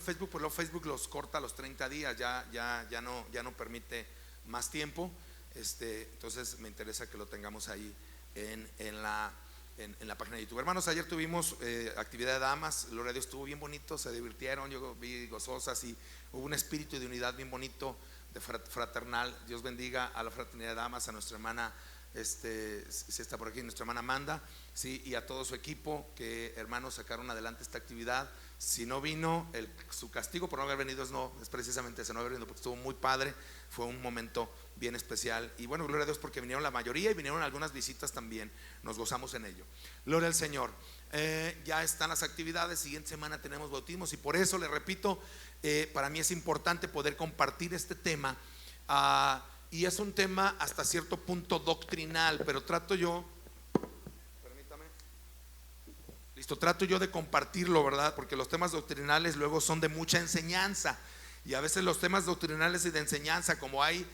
Facebook, pues luego Facebook los corta a los 30 días, ya no permite más tiempo. Entonces me interesa que lo tengamos ahí en la página de YouTube. Hermanos, ayer tuvimos actividad de damas, gloria a Dios, estuvo bien bonito, se divirtieron, yo vi gozosas y hubo un espíritu de unidad bien bonito, de fraternal. Dios bendiga a la fraternidad de damas, a nuestra hermana, si está por aquí, nuestra hermana Amanda, sí, y a todo su equipo, que hermanos sacaron adelante esta actividad. Si no vino, su castigo por no haber venido es precisamente ese, no haber venido, porque estuvo muy padre, fue un momento bien especial. Y bueno, gloria a Dios porque vinieron la mayoría y vinieron algunas visitas también, nos gozamos en ello. Gloria al Señor. Ya están las actividades, siguiente semana tenemos bautismos y por eso le repito, para mí es importante poder compartir este tema. Y es un tema hasta cierto punto doctrinal, pero trato yo de compartirlo, ¿verdad? Porque los temas doctrinales luego son de mucha enseñanza. Y a veces los temas doctrinales y de enseñanza, como hay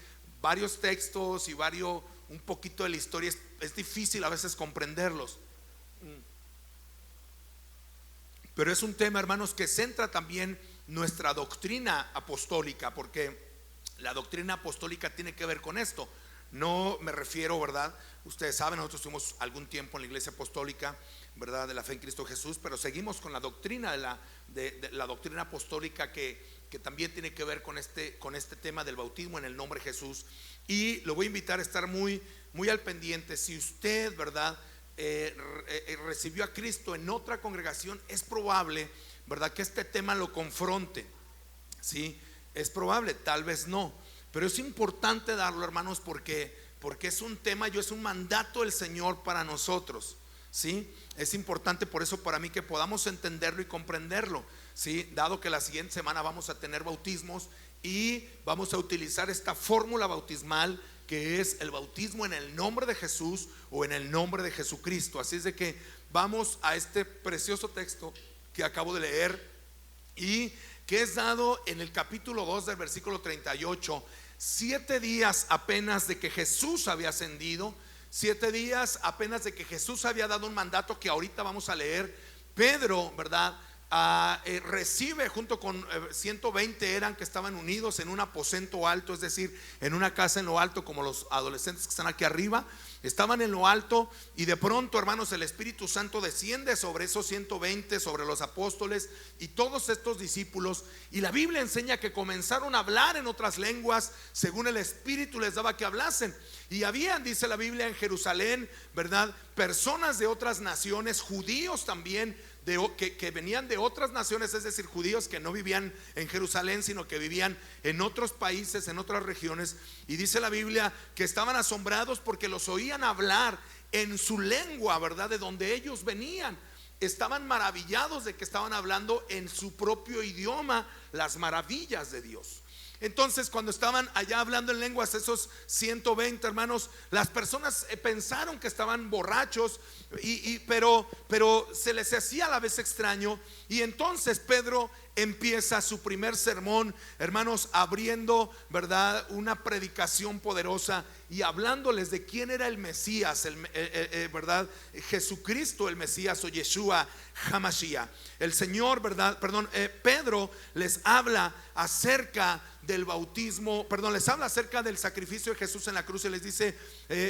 varios textos y un poquito de la historia, es difícil a veces comprenderlos. Pero es un tema, hermanos, que centra también nuestra doctrina apostólica, porque la doctrina apostólica tiene que ver con esto. No me refiero, ¿verdad? Ustedes saben, nosotros tuvimos algún tiempo en la iglesia apostólica, ¿verdad? De la fe en Cristo Jesús, pero seguimos con la doctrina de la doctrina apostólica que también tiene que ver con este tema del bautismo en el nombre de Jesús. Y lo voy a invitar a estar muy, muy al pendiente. Si usted, ¿verdad? Recibió a Cristo en otra congregación, es probable, ¿verdad? Que este tema lo confronte, ¿sí? Es probable, tal vez no, pero es importante darlo, hermanos, porque es un tema, es un mandato del Señor para nosotros, ¿sí? Es importante por eso para mí que podamos entenderlo y comprenderlo, ¿sí? Dado que la siguiente semana vamos a tener bautismos y vamos a utilizar esta fórmula bautismal que es el bautismo en el nombre de Jesús o en el nombre de Jesucristo. Así es de que vamos a este precioso texto que acabo de leer y que es dado en el capítulo 2 del versículo 38. 7 días apenas de que Jesús había ascendido, 7 días apenas de que Jesús había dado un mandato que ahorita vamos a leer. Pedro, ¿verdad? Recibe junto con 120 eran que estaban unidos en un aposento alto, es decir, en una casa en lo alto, como los adolescentes que están aquí arriba. Estaban en lo alto y de pronto, hermanos, el Espíritu Santo desciende sobre esos 120, sobre los apóstoles y todos estos discípulos, y la Biblia enseña que comenzaron a hablar en otras lenguas según el Espíritu les daba que hablasen. Y habían, dice la Biblia, en Jerusalén, ¿verdad?, personas de otras naciones, judíos también, que venían de otras naciones, es decir, judíos que no vivían en Jerusalén, sino que vivían en otros países, en otras regiones. Y dice la Biblia que estaban asombrados porque los oían hablar en su lengua, ¿verdad?, de donde ellos venían. Estaban maravillados de que estaban hablando en su propio idioma las maravillas de Dios. Entonces, cuando estaban allá hablando en lenguas, esos 120 hermanos, las personas pensaron que estaban borrachos, pero se les hacía a la vez extraño. Y entonces Pedro empieza su primer sermón, hermanos, abriendo, ¿verdad?, una predicación poderosa y hablándoles de quién era el Mesías, ¿verdad?, Jesucristo el Mesías, o Yeshua HaMashiach, el Señor, ¿verdad? Pedro les habla acerca del bautismo, les habla acerca del sacrificio de Jesús en la cruz y les dice: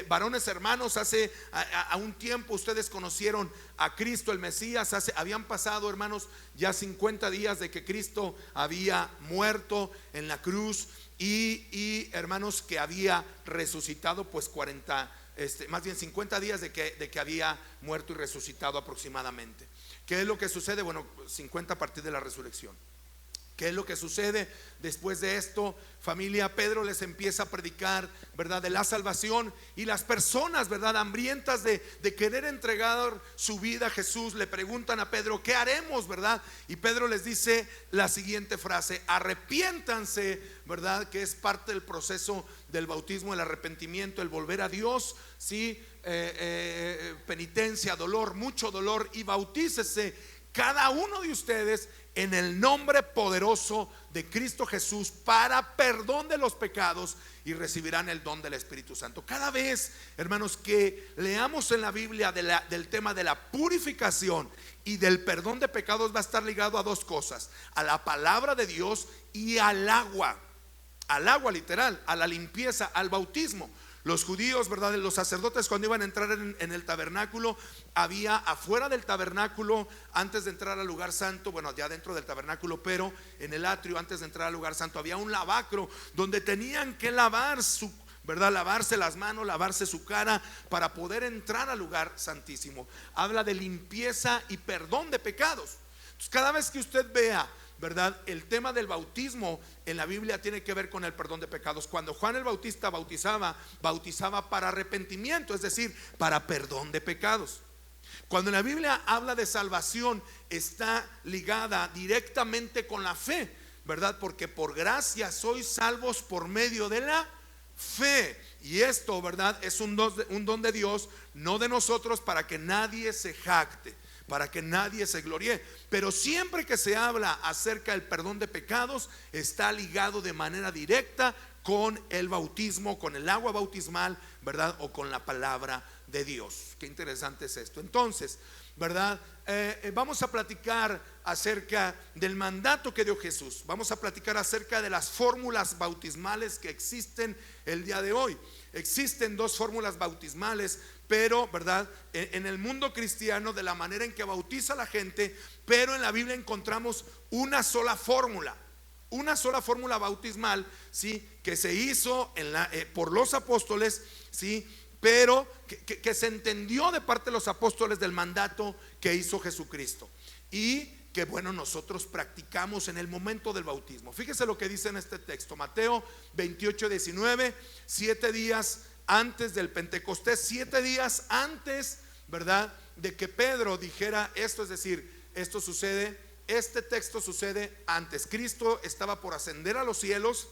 varones hermanos, hace a un tiempo ustedes conocieron a Cristo el Mesías. Habían pasado, hermanos, ya 50 días de que Cristo había muerto en la cruz y hermanos, que había resucitado, pues 50 días de que había muerto y resucitado aproximadamente. ¿Qué es lo que sucede? Bueno, 50 a partir de la resurrección. ¿Qué es lo que sucede después de esto, familia? Pedro les empieza a predicar, ¿verdad?, de la salvación, y las personas, ¿verdad?, hambrientas de querer entregar su vida a Jesús, le preguntan a Pedro: ¿qué haremos, verdad? Y Pedro les dice la siguiente frase: arrepiéntanse, ¿verdad?, que es parte del proceso del bautismo, el arrepentimiento, el volver a Dios, ¿sí? Penitencia, dolor, mucho dolor, y bautícese cada uno de ustedes en el nombre poderoso de Cristo Jesús para perdón de los pecados y recibirán el don del Espíritu Santo. Cada vez, hermanos, que leamos en la Biblia del tema de la purificación y del perdón de pecados, va a estar ligado a dos cosas: a la palabra de Dios y al agua literal, a la limpieza, al bautismo. Los judíos, ¿verdad? Los sacerdotes, cuando iban a entrar en el tabernáculo, había afuera del tabernáculo, antes de entrar al lugar santo, bueno, ya dentro del tabernáculo, pero en el atrio, antes de entrar al lugar santo, había un lavacro donde tenían que lavar ¿verdad? Lavarse las manos, lavarse su cara para poder entrar al lugar santísimo. Habla de limpieza y perdón de pecados. Entonces, cada vez que usted vea, ¿verdad?, el tema del bautismo en la Biblia, tiene que ver con el perdón de pecados. Cuando Juan el Bautista bautizaba para arrepentimiento, es decir, para perdón de pecados. Cuando la Biblia habla de salvación, está ligada directamente con la fe, ¿verdad? Porque por gracia sois salvos por medio de la fe. Y esto, ¿verdad?, es un don de Dios, no de nosotros, para que nadie se jacte, para que nadie se gloríe. Pero siempre que se habla acerca del perdón de pecados, está ligado de manera directa con el bautismo, con el agua bautismal, ¿verdad? O con la palabra de Dios. Qué interesante es esto. Entonces, ¿verdad? Vamos a platicar acerca del mandato que dio Jesús. Vamos a platicar acerca de las fórmulas bautismales que existen el día de hoy. Existen dos fórmulas bautismales, pero, ¿verdad?, en el mundo cristiano, de la manera en que bautiza la gente, pero en la Biblia encontramos una sola fórmula bautismal, ¿sí?, que se hizo por los apóstoles, ¿sí?, pero que se entendió de parte de los apóstoles del mandato que hizo Jesucristo, y que, bueno, nosotros practicamos en el momento del bautismo. Fíjese lo que dice en este texto, Mateo 28:19. 7 días antes del Pentecostés, 7 días antes, ¿verdad?, de que Pedro dijera esto, es decir, esto sucede, este texto sucede antes. Cristo estaba por ascender a los cielos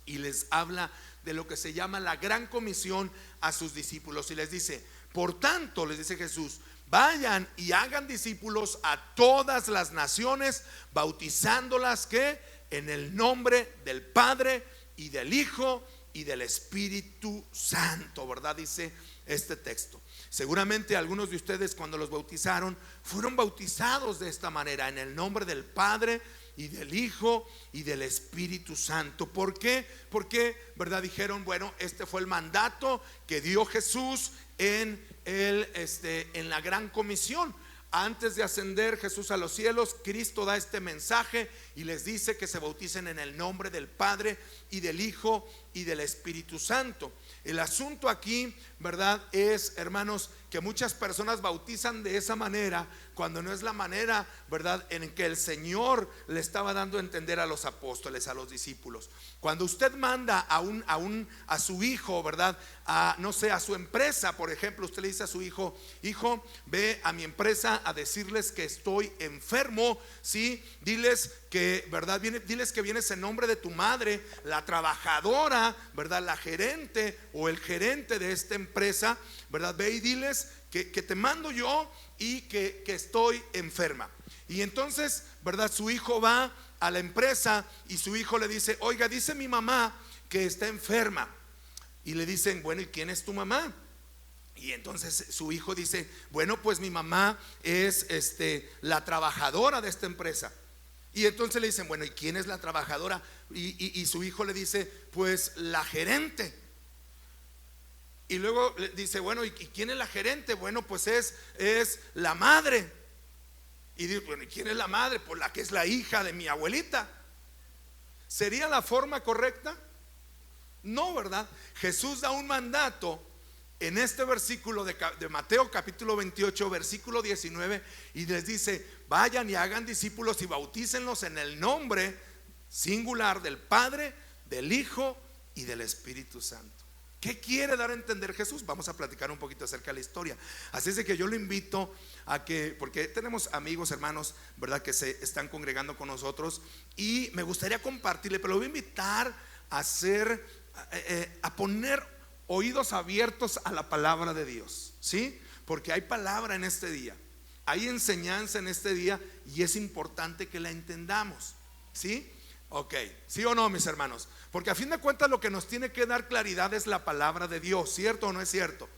y les habla de lo que se llama la gran comisión a sus discípulos, y les dice: por tanto, les dice Jesús, vayan y hagan discípulos a todas las naciones, bautizándolas, ¿qué?, en el nombre del Padre y del Hijo y del Espíritu Santo, ¿verdad? Dice este texto. Seguramente algunos de ustedes, cuando los bautizaron, fueron bautizados de esta manera, en el nombre del Padre y del Hijo y del Espíritu Santo. ¿Por qué? Porque, ¿verdad?, dijeron, bueno, este fue el mandato que dio Jesús en la gran comisión. Antes de ascender Jesús a los cielos, Cristo da este mensaje y les dice que se bauticen en el nombre del Padre y del Hijo y del Espíritu Santo. El asunto aquí, ¿verdad?, es, hermanos, que muchas personas bautizan de esa manera, cuando no es la manera, ¿verdad?, en que el Señor le estaba dando a entender a los apóstoles, a los discípulos. Cuando usted manda a su hijo, ¿verdad?, no sé, a su empresa, por ejemplo, usted le dice a su hijo: hijo, ve a mi empresa a decirles que estoy enfermo, ¿sí? Diles que, ¿verdad?, diles que vienes en nombre de tu madre, la trabajadora, ¿verdad?, la gerente o el gerente de esta empresa, ¿verdad? Ve y diles que te mando yo y que estoy enferma. Y entonces, ¿verdad?, su hijo va a la empresa y su hijo le dice: oiga, dice mi mamá que está enferma. Y le dicen: bueno, ¿y quién es tu mamá? Y entonces su hijo dice: bueno, pues mi mamá es la trabajadora de esta empresa. Y entonces le dicen: bueno, ¿y quién es la trabajadora? Y su hijo le dice: pues la gerente. Y luego le dice: bueno, ¿y quién es la gerente? Bueno, pues es la madre. Y dice: bueno, ¿y quién es la madre? Pues la que es la hija de mi abuelita. ¿Sería la forma correcta? No, ¿verdad? Jesús da un mandato en este versículo de Mateo capítulo 28, versículo 19, y les dice: vayan y hagan discípulos y bautícenlos en el nombre singular del Padre, del Hijo y del Espíritu Santo. ¿Qué quiere dar a entender Jesús? Vamos a platicar un poquito acerca de la historia. Así es de que yo lo invito a que, porque tenemos amigos, hermanos, ¿verdad?, que se están congregando con nosotros, y me gustaría compartirle, pero lo voy a invitar a poner oídos abiertos a la palabra de Dios, ¿sí? Porque hay palabra en este día, hay enseñanza en este día y es importante que la entendamos. ¿Sí? Ok, ¿sí o no, mis hermanos? Porque a fin de cuentas lo que nos tiene que dar claridad es la palabra de Dios, ¿cierto o no es cierto?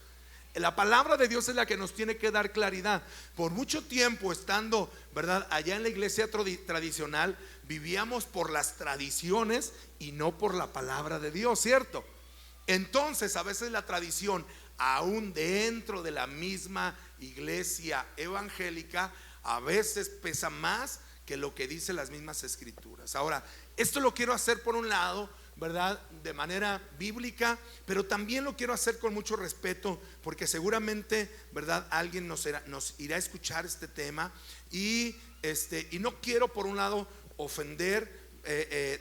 La palabra de Dios es la que nos tiene que dar claridad. Por mucho tiempo estando, ¿verdad?, allá en la iglesia tradicional, vivíamos por las tradiciones y no por la palabra de Dios, ¿cierto? Entonces a veces la tradición, aún dentro de la misma iglesia evangélica, a veces pesa más que lo que dicen las mismas escrituras. Ahora, esto lo quiero hacer por un lado, ¿verdad?, de manera bíblica, pero también lo quiero hacer con mucho respeto, porque seguramente, ¿verdad?, alguien nos irá a escuchar este tema y no quiero por un lado ofender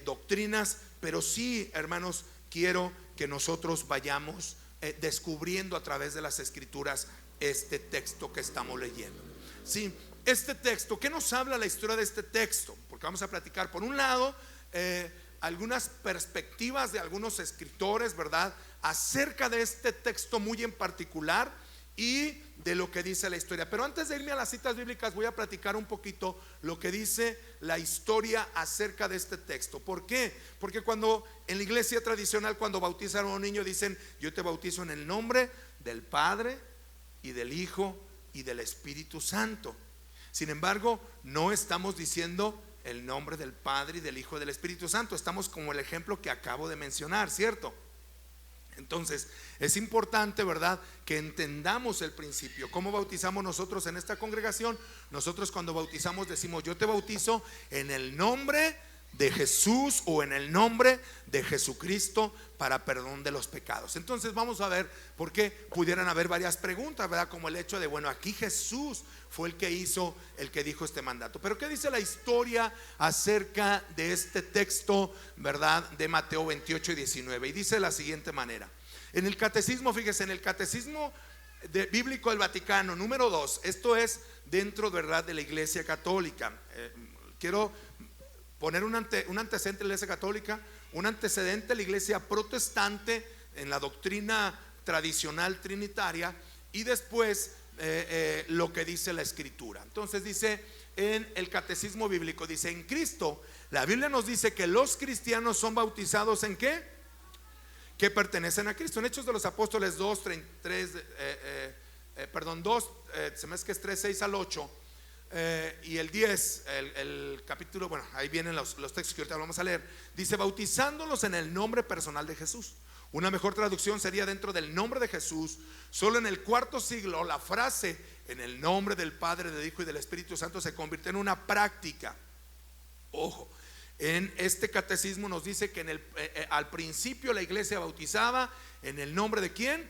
doctrinas, pero sí, hermanos, quiero que nosotros vayamos descubriendo a través de las escrituras este texto que estamos leyendo. Sí, este texto, ¿qué nos habla la historia de este texto? Porque vamos a platicar por un lado algunas perspectivas de algunos escritores, ¿verdad?, acerca de este texto muy en particular y de lo que dice la historia. Pero antes de irme a las citas bíblicas, voy a platicar un poquito lo que dice la historia acerca de este texto. ¿Por qué? Porque cuando en la iglesia tradicional, cuando bautizan a un niño, dicen: yo te bautizo en el nombre del Padre y del Hijo y del Espíritu Santo. Sin embargo, no estamos diciendo el nombre del Padre y del Hijo y del Espíritu Santo. Estamos como el ejemplo que acabo de mencionar, ¿cierto? Entonces es importante, ¿verdad?, que entendamos el principio. ¿Cómo bautizamos nosotros en esta congregación? Nosotros cuando bautizamos decimos: yo te bautizo en el nombre de Jesús o en el nombre de Jesucristo para perdón de los pecados. Entonces vamos a ver por qué pudieran haber varias preguntas, ¿verdad? Como el hecho de, bueno, aquí Jesús fue el que dijo este mandato. Pero ¿qué dice la historia acerca de este texto, ¿verdad?, de Mateo 28 y 19? Y dice de la siguiente manera. En el catecismo, fíjese, en el catecismo bíblico del Vaticano número 2, esto es dentro, ¿verdad?, de la iglesia católica. Quiero poner un antecedente de la iglesia católica, un antecedente de la iglesia protestante en la doctrina tradicional trinitaria, y después lo que dice la escritura. Entonces dice en el catecismo bíblico, dice: en Cristo, la Biblia nos dice que los cristianos son bautizados ¿en qué? Que pertenecen a Cristo. En Hechos de los Apóstoles 2, se me hace que es 3, 6 al 8 y el 10, el capítulo, bueno, ahí vienen los textos que ahorita vamos a leer. Dice: bautizándolos en el nombre personal de Jesús. Una mejor traducción sería: dentro del nombre de Jesús. Solo en el cuarto siglo la frase en el nombre del Padre, del Hijo y del Espíritu Santo se convirtió en una práctica. Ojo, en este catecismo nos dice que al principio la iglesia bautizaba en el nombre de ¿quién?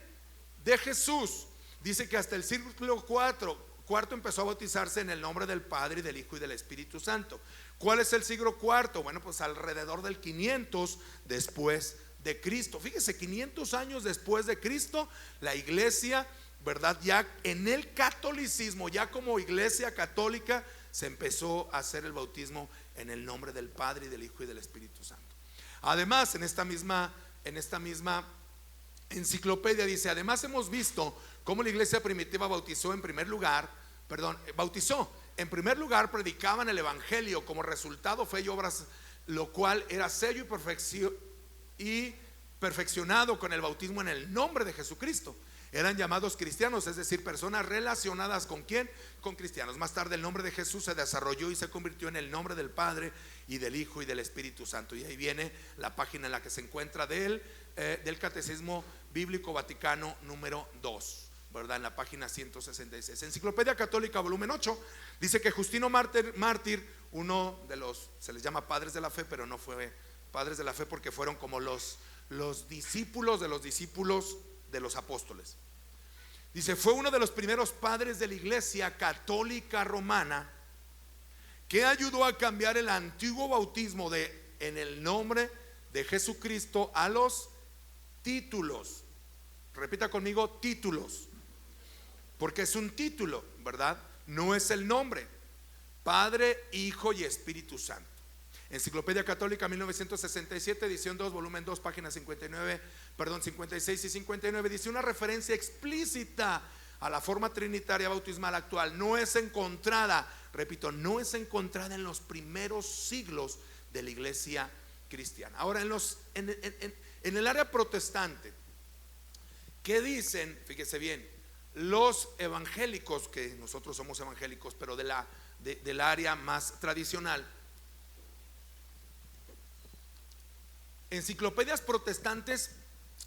De Jesús. Dice que hasta el siglo cuarto empezó a bautizarse en el nombre del Padre, del Hijo y del Espíritu Santo. ¿Cuál es el siglo cuarto? Bueno, pues alrededor del 500 después de Cristo. Fíjese, 500 años después de Cristo, la iglesia, ¿verdad?, ya en el catolicismo, ya como iglesia católica, se empezó a hacer el bautismo en el nombre del Padre y del Hijo y del Espíritu Santo. Además, en esta misma enciclopedia dice: además hemos visto cómo la iglesia primitiva bautizó en primer lugar, predicaban el evangelio, como resultado fe y obras, lo cual era sello y perfeccionado con el bautismo en el nombre de Jesucristo. Eran llamados cristianos, es decir, personas relacionadas ¿con quién? Con cristianos. Más tarde el nombre de Jesús se desarrolló y se convirtió en el nombre del Padre y del Hijo y del Espíritu Santo. Y ahí viene la página en la que se encuentra del Catecismo Bíblico Vaticano número 2, ¿verdad?, en la página 166. Enciclopedia Católica volumen 8 dice que Justino Mártir, uno de los, se les llama padres de la fe, pero no fue padres de la fe porque fueron como los discípulos de los apóstoles. Dice: fue uno de los primeros padres de la iglesia católica romana que ayudó a cambiar el antiguo bautismo en el nombre de Jesucristo a los títulos. Repita conmigo: títulos. Porque es un título, ¿verdad? No es el nombre. Padre, Hijo y Espíritu Santo. Enciclopedia Católica 1967, edición 2, volumen 2, páginas 56 y 59, dice: una referencia explícita a la forma trinitaria bautismal actual no es encontrada, repito, no es encontrada en los primeros siglos de la iglesia cristiana. Ahora en el área protestante, ¿qué dicen? Fíjese bien, los evangélicos, que nosotros somos evangélicos, pero del área más tradicional, enciclopedias protestantes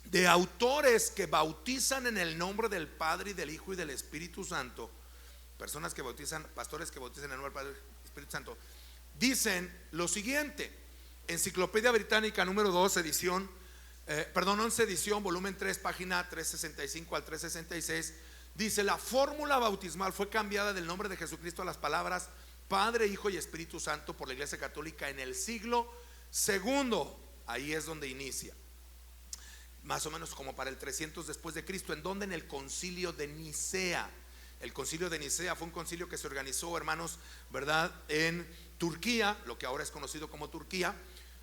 de autores que bautizan en el nombre del Padre y del Hijo y del Espíritu Santo, personas que bautizan, pastores que bautizan en el nombre del Padre y del Espíritu Santo, dicen lo siguiente: Enciclopedia Británica número 2, 11 edición, volumen 3, página 365 al 366, dice: la fórmula bautismal fue cambiada del nombre de Jesucristo a las palabras Padre, Hijo y Espíritu Santo por la Iglesia Católica en el siglo segundo. Ahí es donde inicia, más o menos como para el 300 después de Cristo. ¿En donde? En el concilio de Nicea. El concilio de Nicea fue un concilio que se organizó, hermanos, ¿verdad?, en Turquía, lo que ahora es conocido como Turquía,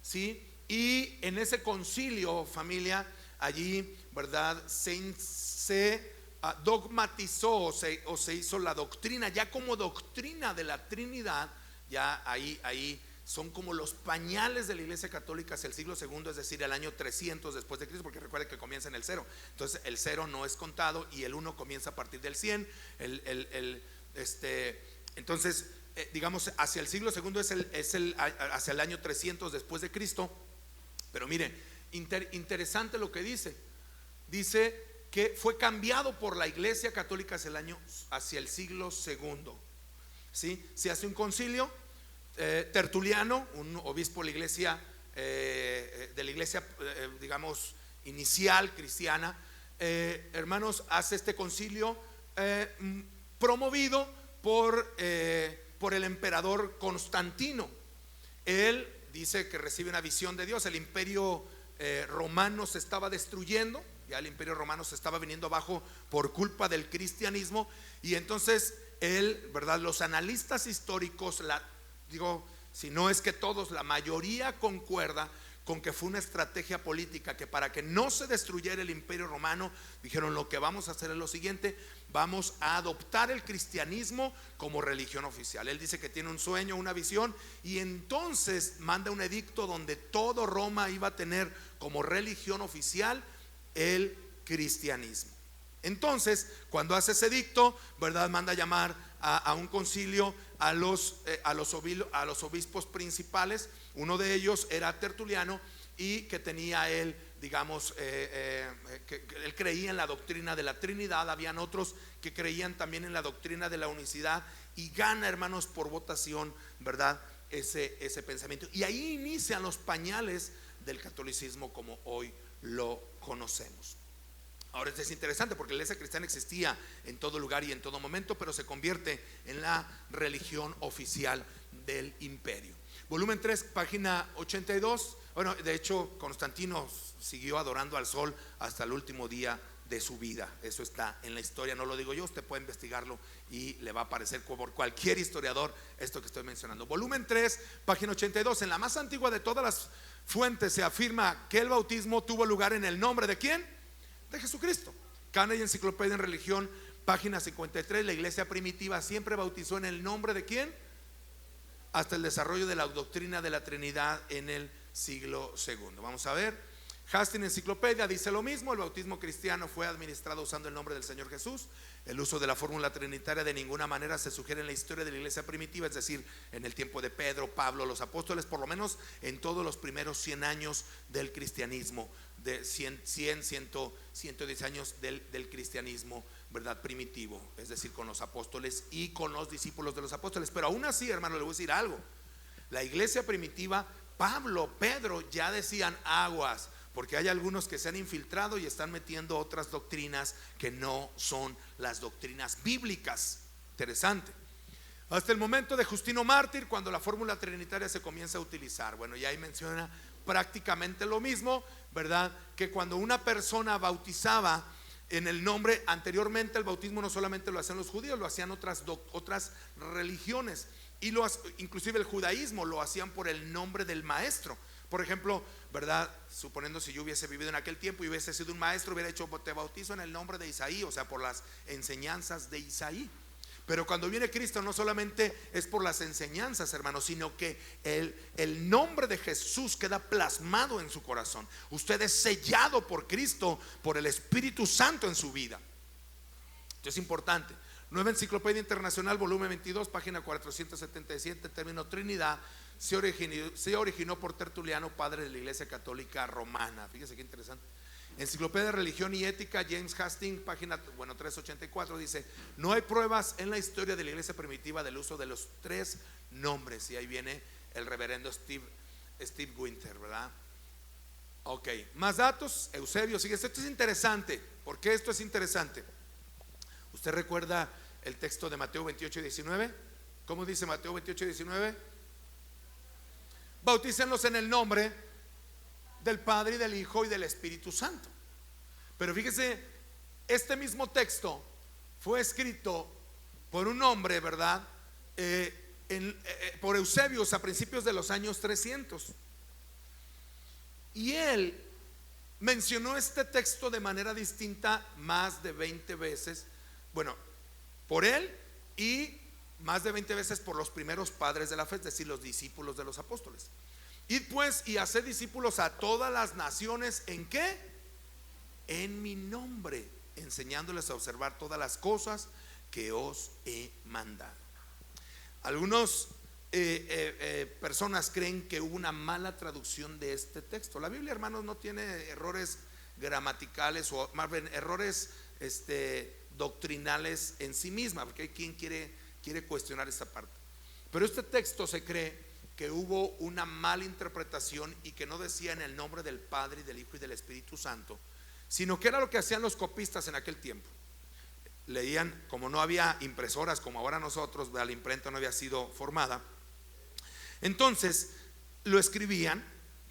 ¿sí? Y en ese concilio, familia, allí, ¿verdad?, se dogmatizó o se hizo la doctrina, ya como doctrina de la Trinidad. Ya ahí son como los pañales de la Iglesia Católica hacia el siglo segundo, es decir, el año 300 después de Cristo, porque recuerden que comienza en el 0. Entonces el 0 no es contado y el 1 comienza a partir del 100. Entonces, digamos, hacia el siglo segundo hacia el año 300 después de Cristo. Pero mire, interesante lo que dice. Dice que fue cambiado por la Iglesia Católica hacia el siglo segundo. ¿Sí? Se hace un concilio. Tertuliano, un obispo de la iglesia, digamos, inicial cristiana, hermanos, hace este concilio promovido por el emperador Constantino. Él dice que recibe una visión de Dios. El imperio romano se estaba destruyendo, ya el imperio romano se estaba viniendo abajo por culpa del cristianismo. Y entonces él, ¿verdad?, los analistas históricos, digo, si no es que todos, la mayoría concuerda con que fue una estrategia política, que para que no se destruyera el imperio romano, dijeron: lo que vamos a hacer es lo siguiente, vamos a adoptar el cristianismo como religión oficial. Él dice que tiene un sueño, una visión, y entonces manda un edicto donde todo Roma iba a tener como religión oficial el cristianismo. Entonces, cuando hace ese edicto, ¿verdad?, manda llamar a un concilio a los obispos principales. Uno de ellos era Tertuliano, y que tenía él, digamos, que él creía en la doctrina de la Trinidad. Habían otros que creían también en la doctrina de la unicidad, y gana, hermanos, por votación, ¿verdad?, ese pensamiento. Y ahí inician los pañales del catolicismo como hoy lo conocemos. Ahora, esto es interesante porque la iglesia cristiana existía en todo lugar y en todo momento, pero se convierte en la religión oficial del imperio. Volumen 3, página 82. Bueno, de hecho, Constantino siguió adorando al sol hasta el último día de su vida. Eso está en la historia, no lo digo yo, usted puede investigarlo y le va a aparecer por cualquier historiador esto que estoy mencionando. Volumen 3, página 82. En la más antigua de todas las fuentes se afirma que el bautismo tuvo lugar en el nombre ¿de quién? De Jesucristo. Cana y Enciclopedia en Religión, página 53. La iglesia primitiva siempre bautizó en el nombre ¿de quién? Hasta el desarrollo de la doctrina de la Trinidad en el siglo segundo. Vamos a ver. Hastings Enciclopedia dice lo mismo: el bautismo cristiano fue administrado usando el nombre del Señor Jesús. El uso de la fórmula trinitaria de ninguna manera se sugiere en la historia de la iglesia primitiva, es decir, en el tiempo de Pedro, Pablo, los apóstoles, por lo menos en todos los primeros 100 años del cristianismo, de 110 años del cristianismo, ¿verdad?, primitivo, es decir, con los apóstoles y con los discípulos de los apóstoles. Pero aún así, hermano, le voy a decir algo: la iglesia primitiva, Pablo, Pedro ya decían aguas, porque hay algunos que se han infiltrado y están metiendo otras doctrinas que no son las doctrinas bíblicas. Interesante. Hasta el momento de Justino Mártir, cuando la fórmula trinitaria se comienza a utilizar. Bueno, ya ahí menciona prácticamente lo mismo, ¿verdad?, que cuando una persona bautizaba en el nombre, anteriormente el bautismo no solamente lo hacían los judíos, lo hacían otras religiones, y inclusive el judaísmo lo hacían por el nombre del maestro. Por ejemplo, ¿verdad? Suponiendo si yo hubiese vivido en aquel tiempo y hubiese sido un maestro, hubiera hecho: te bautizo en el nombre de Isaí, o sea, por las enseñanzas de Isaí. Pero cuando viene Cristo, no solamente es por las enseñanzas, hermanos, sino que el nombre de Jesús queda plasmado en su corazón. Usted es sellado por Cristo, por el Espíritu Santo en su vida. Esto es importante. Nueva Enciclopedia Internacional, volumen 22, página 477, el término Trinidad se originó por Tertuliano, padre de la Iglesia Católica Romana. Fíjese qué interesante. Enciclopedia de Religión y Ética, James Hastings, página 384, dice: no hay pruebas en la historia de la iglesia primitiva del uso de los tres nombres. Y ahí viene el reverendo Steve Winter, ¿verdad? Ok, más datos. Eusebio, sigue. Esto es interesante. ¿Por qué esto es interesante? ¿Usted recuerda el texto de Mateo 28 y 19? ¿Cómo dice Mateo 28 y 19? Bautícenlos en el nombre del Padre y del Hijo y del Espíritu Santo. Pero fíjese, este mismo texto fue escrito por un hombre, ¿verdad? Por Eusebio a principios de los años 300. Y él mencionó este texto de manera distinta más de 20 veces. Bueno, por él y más de 20 veces por los primeros padres de la fe, es decir, los discípulos de los apóstoles. Id pues y haced discípulos a todas las naciones. ¿En qué? En mi nombre, enseñándoles a observar todas las cosas que os he mandado. Algunos personas creen que hubo una mala traducción de este texto. La Biblia, hermanos, no tiene errores gramaticales, o más bien errores doctrinales en sí misma, porque hay quien quiere cuestionar esta parte. Pero este texto se cree que hubo una mala interpretación y que no decía en el nombre del Padre y del Hijo y del Espíritu Santo, sino que era lo que hacían los copistas en aquel tiempo. Leían, como no había impresoras como ahora nosotros, la imprenta no había sido formada, entonces lo escribían,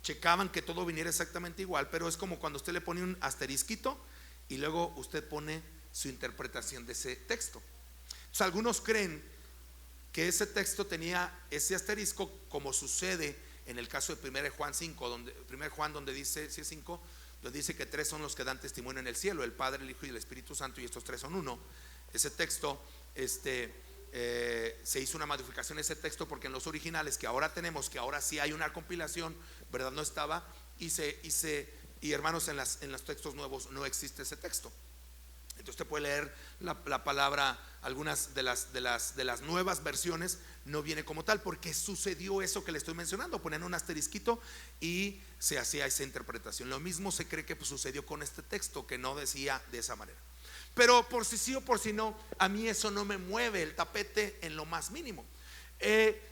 checaban que todo viniera exactamente igual, pero es como cuando usted le pone un asterisquito y luego usted pone su interpretación de ese texto. Entonces, algunos creen que ese texto tenía ese asterisco, como sucede en el caso de 1 Juan 5, 1 Juan donde dice, si es 5, donde dice que tres son los que dan testimonio en el cielo: el Padre, el Hijo y el Espíritu Santo, y estos tres son uno. Ese texto se hizo una modificación ese texto porque en los originales que ahora tenemos, que ahora sí hay una compilación, ¿verdad? No estaba, y hermanos, en los textos nuevos no existe ese texto. Entonces usted puede leer la palabra, algunas de las nuevas versiones no viene como tal, porque sucedió eso que le estoy mencionando, ponían un asterisquito y se hacía esa interpretación. Lo mismo se cree que sucedió con este texto, que no decía de esa manera. Pero por si sí o por si no, a mí eso no me mueve el tapete en lo más mínimo.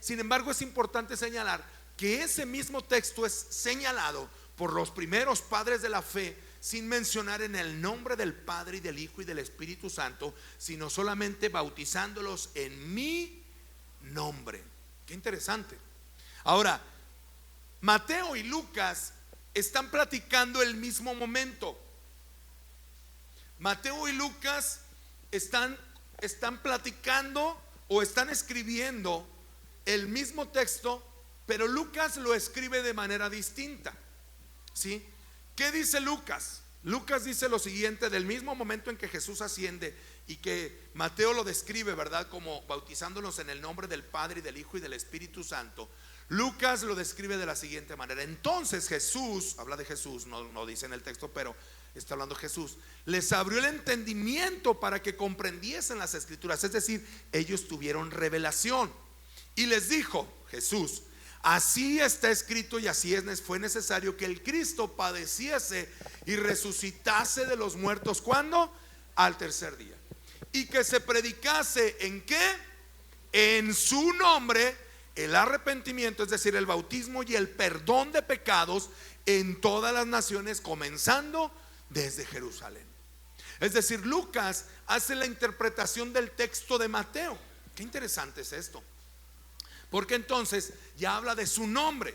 Sin embargo, es importante señalar que ese mismo texto es señalado por los primeros padres de la fe, sin mencionar en el nombre del Padre y del Hijo y del Espíritu Santo, sino solamente bautizándolos en mi nombre. Qué interesante. Ahora, Mateo y Lucas están platicando el mismo momento. Mateo y Lucas están platicando o están escribiendo el mismo texto, pero Lucas lo escribe de manera distinta. ¿Sí? ¿Qué dice Lucas? Lucas dice lo siguiente del mismo momento en que Jesús asciende y que Mateo lo describe, ¿verdad? Como bautizándonos en el nombre del Padre y del Hijo y del Espíritu Santo. Lucas lo describe de la siguiente manera: entonces Jesús, habla de Jesús, no dice en el texto, pero está hablando Jesús, les abrió el entendimiento para que comprendiesen las escrituras, es decir, ellos tuvieron revelación, y les dijo Jesús: así está escrito y así fue necesario que el Cristo padeciese y resucitase de los muertos. ¿Cuándo? Al tercer día. Y que se predicase ¿en qué? En su nombre el arrepentimiento, es decir, el bautismo y el perdón de pecados en todas las naciones, comenzando desde Jerusalén. Es decir, Lucas hace la interpretación del texto de Mateo. Qué interesante es esto, porque entonces ya habla de su nombre.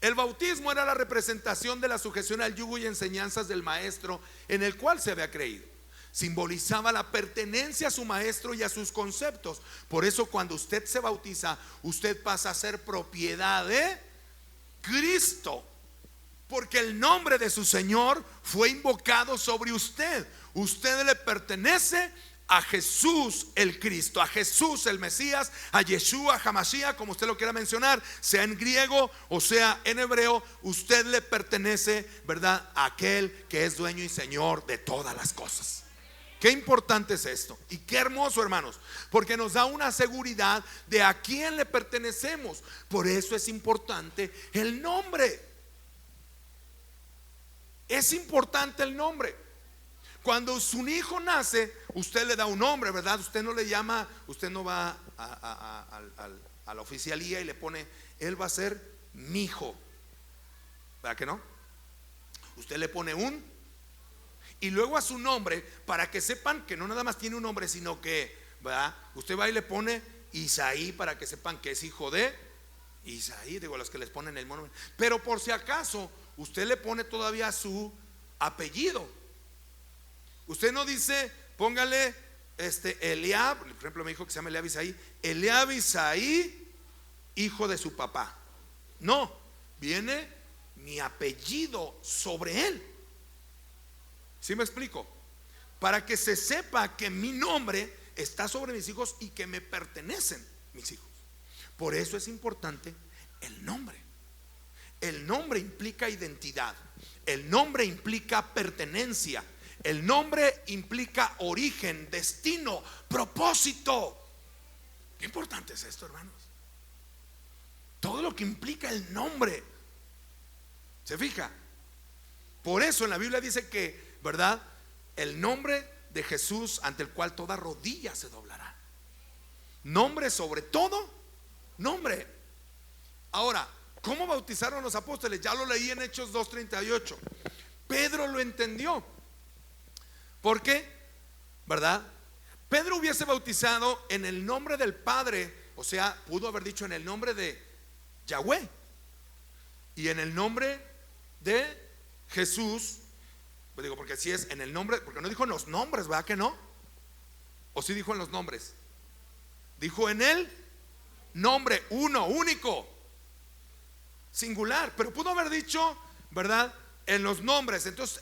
El bautismo era la representación de la sujeción al yugo y enseñanzas del maestro en el cual se había creído. Simbolizaba la pertenencia a su maestro y a sus conceptos. Por eso cuando usted se bautiza, usted pasa a ser propiedad de Cristo, porque el nombre de su Señor fue invocado sobre usted. Usted le pertenece a Jesús el Cristo, a Jesús el Mesías, a Yeshua HaMashiach, como usted lo quiera mencionar, sea en griego o sea en hebreo. Usted le pertenece, ¿verdad?, a aquel que es dueño y Señor de todas las cosas. Qué importante es esto y qué hermoso, hermanos, porque nos da una seguridad de a quién le pertenecemos. Por eso es importante el nombre. Es importante el nombre. Cuando su hijo nace, usted le da un nombre, ¿verdad? Usted no le llama, usted no va a la oficialía y le pone, él va a ser mi hijo, ¿verdad que no? Usted le pone y luego a su nombre, para que sepan que no nada más tiene un nombre, sino que, ¿verdad?, usted va y le pone Isaí, para que sepan que es hijo de Isaí, digo, los que les ponen el monumento. Pero por si acaso, usted le pone todavía su apellido. Usted no dice, póngale Eliab, por ejemplo, mi hijo que se llama Eliab Isaí, Eliab Isaí, hijo de su papá. No, viene mi apellido sobre él. ¿Sí me explico? Para que se sepa que mi nombre está sobre mis hijos y que me pertenecen mis hijos. Por eso es importante el nombre. El nombre implica identidad. El nombre implica pertenencia. El nombre implica origen, destino, propósito. Qué importante es esto, hermanos. Todo lo que implica el nombre. ¿Se fija? Por eso en la Biblia dice que, ¿verdad?, el nombre de Jesús ante el cual toda rodilla se doblará. Nombre sobre todo, nombre. Ahora, ¿cómo bautizaron los apóstoles? Ya lo leí en Hechos 2:38. Pedro lo entendió. ¿Por qué? ¿Verdad? Pedro hubiese bautizado en el nombre del Padre, o sea, pudo haber dicho en el nombre de Yahweh y en el nombre de Jesús. Pues digo, porque si es en el nombre, porque no dijo en los nombres, ¿verdad que no? ¿O sí dijo en los nombres? Dijo en el nombre, uno, único, singular. Pero pudo haber dicho, ¿verdad?, en los nombres. Entonces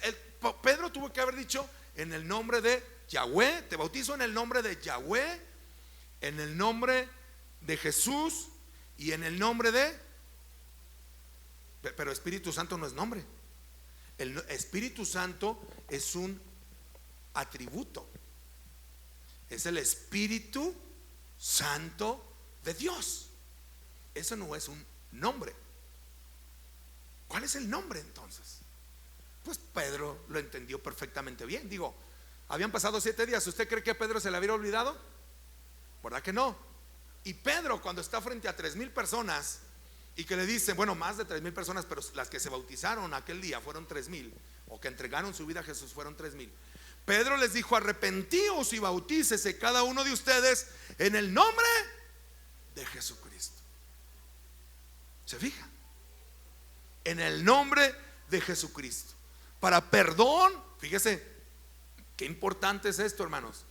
Pedro tuvo que haber dicho en el nombre de Yahweh. Te bautizo en el nombre de Yahweh, en el nombre de Jesús y en el nombre de. Pero Espíritu Santo no es nombre. El Espíritu Santo es un atributo. Es el Espíritu Santo de Dios. Eso no es un nombre. ¿Cuál es el nombre entonces? Pues Pedro lo entendió perfectamente bien. Digo, habían pasado 7 días. ¿Usted cree que a Pedro se le había olvidado? ¿Verdad que no? Y Pedro, cuando está frente a 3,000 personas y que le dicen, bueno, más de 3,000 personas, pero las que se bautizaron aquel día fueron 3,000, o que entregaron su vida a Jesús fueron 3,000. Pedro les dijo: arrepentíos y bautícese cada uno de ustedes en el nombre de Jesucristo. ¿Se fija? En el nombre de Jesucristo, para perdón. Fíjese qué importante es esto, hermanos.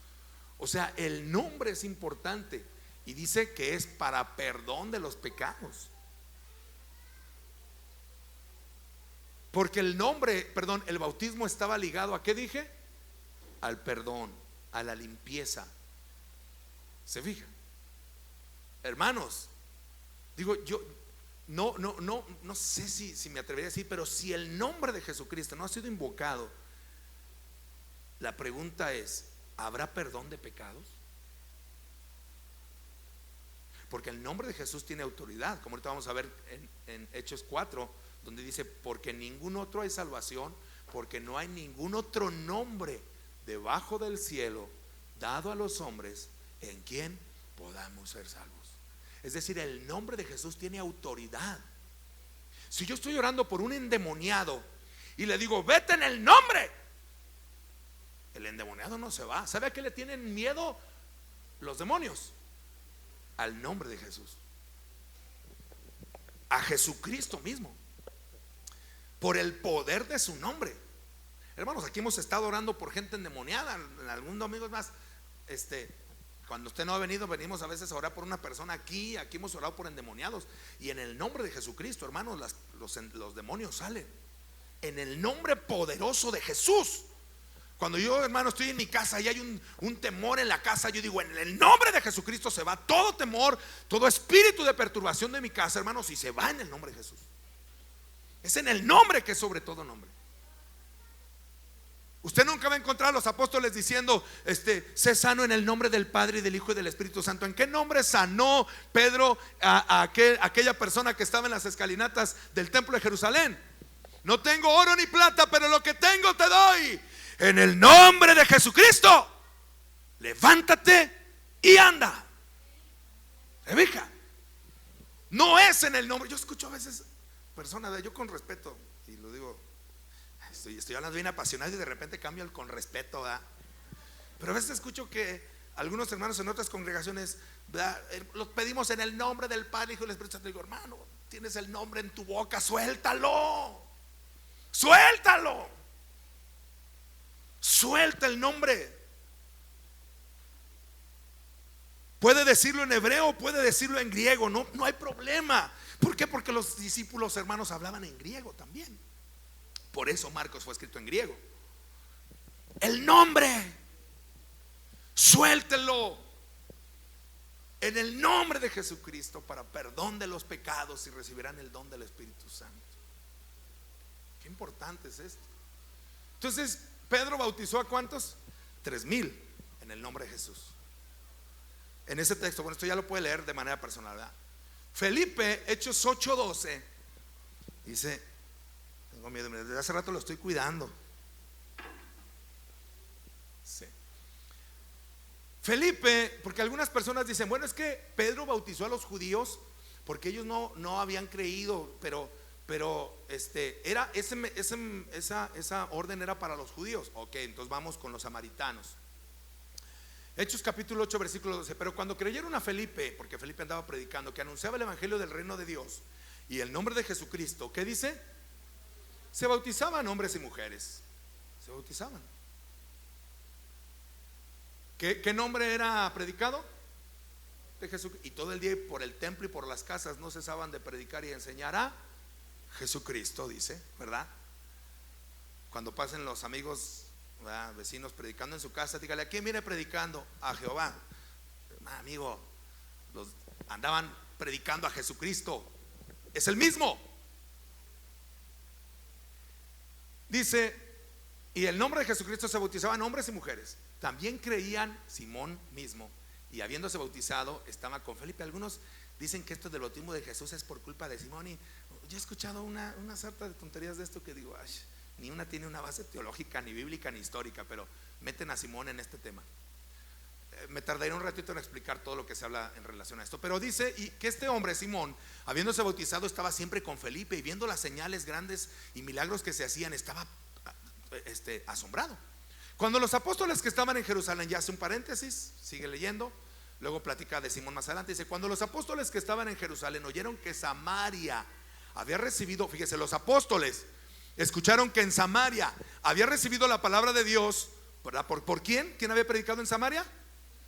O sea, el nombre es importante y dice que es para perdón de los pecados. Porque el nombre, perdón, el bautismo estaba ligado ¿a qué dije? Al perdón, a la limpieza. ¿Se fija? Hermanos, digo, yo no sé si me atrevería a decir, pero si el nombre de Jesucristo no ha sido invocado, la pregunta es: ¿habrá perdón de pecados? Porque el nombre de Jesús tiene autoridad, como ahorita vamos a ver en Hechos 4, donde dice: porque en ningún otro hay salvación, porque no hay ningún otro nombre debajo del cielo dado a los hombres en quien podamos ser salvos. Es decir, el nombre de Jesús tiene autoridad. Si yo estoy orando por un endemoniado y le digo: vete en el nombre, el endemoniado no se va. ¿Sabe a qué le tienen miedo los demonios? Al nombre de Jesús, a Jesucristo mismo, por el poder de su nombre. Hermanos, aquí hemos estado orando por gente endemoniada. En algún domingo más, cuando usted no ha venido, venimos a veces a orar por una persona aquí hemos orado por endemoniados. Y en el nombre de Jesucristo, hermanos, los demonios salen en el nombre poderoso de Jesús. Cuando yo, hermano, estoy en mi casa y hay un temor en la casa, yo digo, en el nombre de Jesucristo se va todo temor, todo espíritu de perturbación de mi casa, hermanos, y se va en el nombre de Jesús. Es en el nombre que es sobre todo nombre. Usted nunca va a encontrar a los apóstoles diciendo, sé sano en el nombre del Padre y del Hijo y del Espíritu Santo. ¿En qué nombre sanó Pedro a aquella persona que estaba en las escalinatas del templo de Jerusalén? No tengo oro ni plata, pero lo que tengo te doy. En el nombre de Jesucristo, levántate y anda. ¿Se fija? No es en el nombre. Yo escucho a veces personas, yo con respeto, y lo digo, estoy hablando bien apasionado y de repente cambio el con respeto, ¿verdad? Pero a veces escucho que algunos hermanos en otras congregaciones, ¿verdad?, los pedimos en el nombre del Padre, Hijo y del Espíritu Santo. Digo, hermano, tienes el nombre en tu boca, suéltalo. Suéltalo. Suelta el nombre. Puede decirlo en hebreo, puede decirlo en griego, no hay problema. ¿Por qué? Porque los discípulos, hermanos, hablaban en griego también. Por eso Marcos fue escrito en griego. El nombre, suéltelo en el nombre de Jesucristo para perdón de los pecados y recibirán el don del Espíritu Santo. Qué importante es esto. Entonces, Pedro bautizó ¿a cuántos? 3,000 en el nombre de Jesús. En ese texto, bueno, esto ya lo puede leer de manera personal, ¿verdad? Felipe, Hechos 8:12, dice, tengo miedo, desde hace rato lo estoy cuidando. Sí. Felipe, porque algunas personas dicen, bueno, es que Pedro bautizó a los judíos porque ellos no habían creído, pero era esa orden era para los judíos. Ok, entonces vamos con los samaritanos. Hechos capítulo 8 versículo 12. Pero cuando creyeron a Felipe, porque Felipe andaba predicando, que anunciaba el evangelio del reino de Dios y el nombre de Jesucristo, ¿qué dice? Se bautizaban hombres y mujeres. Se bautizaban. ¿Qué nombre era predicado? De Jesús. Y todo el día por el templo y por las casas no cesaban de predicar y enseñar a Jesucristo, dice, ¿verdad? Cuando pasen los amigos, ¿verdad?, vecinos predicando en su casa, dígale, ¿a quién viene predicando? A Jehová. Amigo, los andaban predicando a Jesucristo. Es el mismo. Dice, y el nombre de Jesucristo se bautizaban hombres y mujeres. También creían Simón mismo, y habiéndose bautizado estaba con Felipe. Algunos dicen que esto del bautismo de Jesús es por culpa de Simón, y yo he escuchado una sarta de tonterías de esto que digo, ay, ni una tiene una base teológica, ni bíblica, ni histórica, pero meten a Simón en este tema. Me tardaré un ratito en explicar todo lo que se habla en relación a esto, pero dice y que este hombre Simón, habiéndose bautizado, estaba siempre con Felipe, y viendo las señales grandes y milagros que se hacían, estaba asombrado. Cuando los apóstoles que estaban en Jerusalén, ya hace un paréntesis, sigue leyendo, luego platica de Simón más adelante, dice, cuando los apóstoles que estaban en Jerusalén oyeron que Samaria había recibido, fíjese, los apóstoles escucharon que en Samaria había recibido la palabra de Dios, ¿verdad? ¿Por quién? ¿Quién había predicado en Samaria?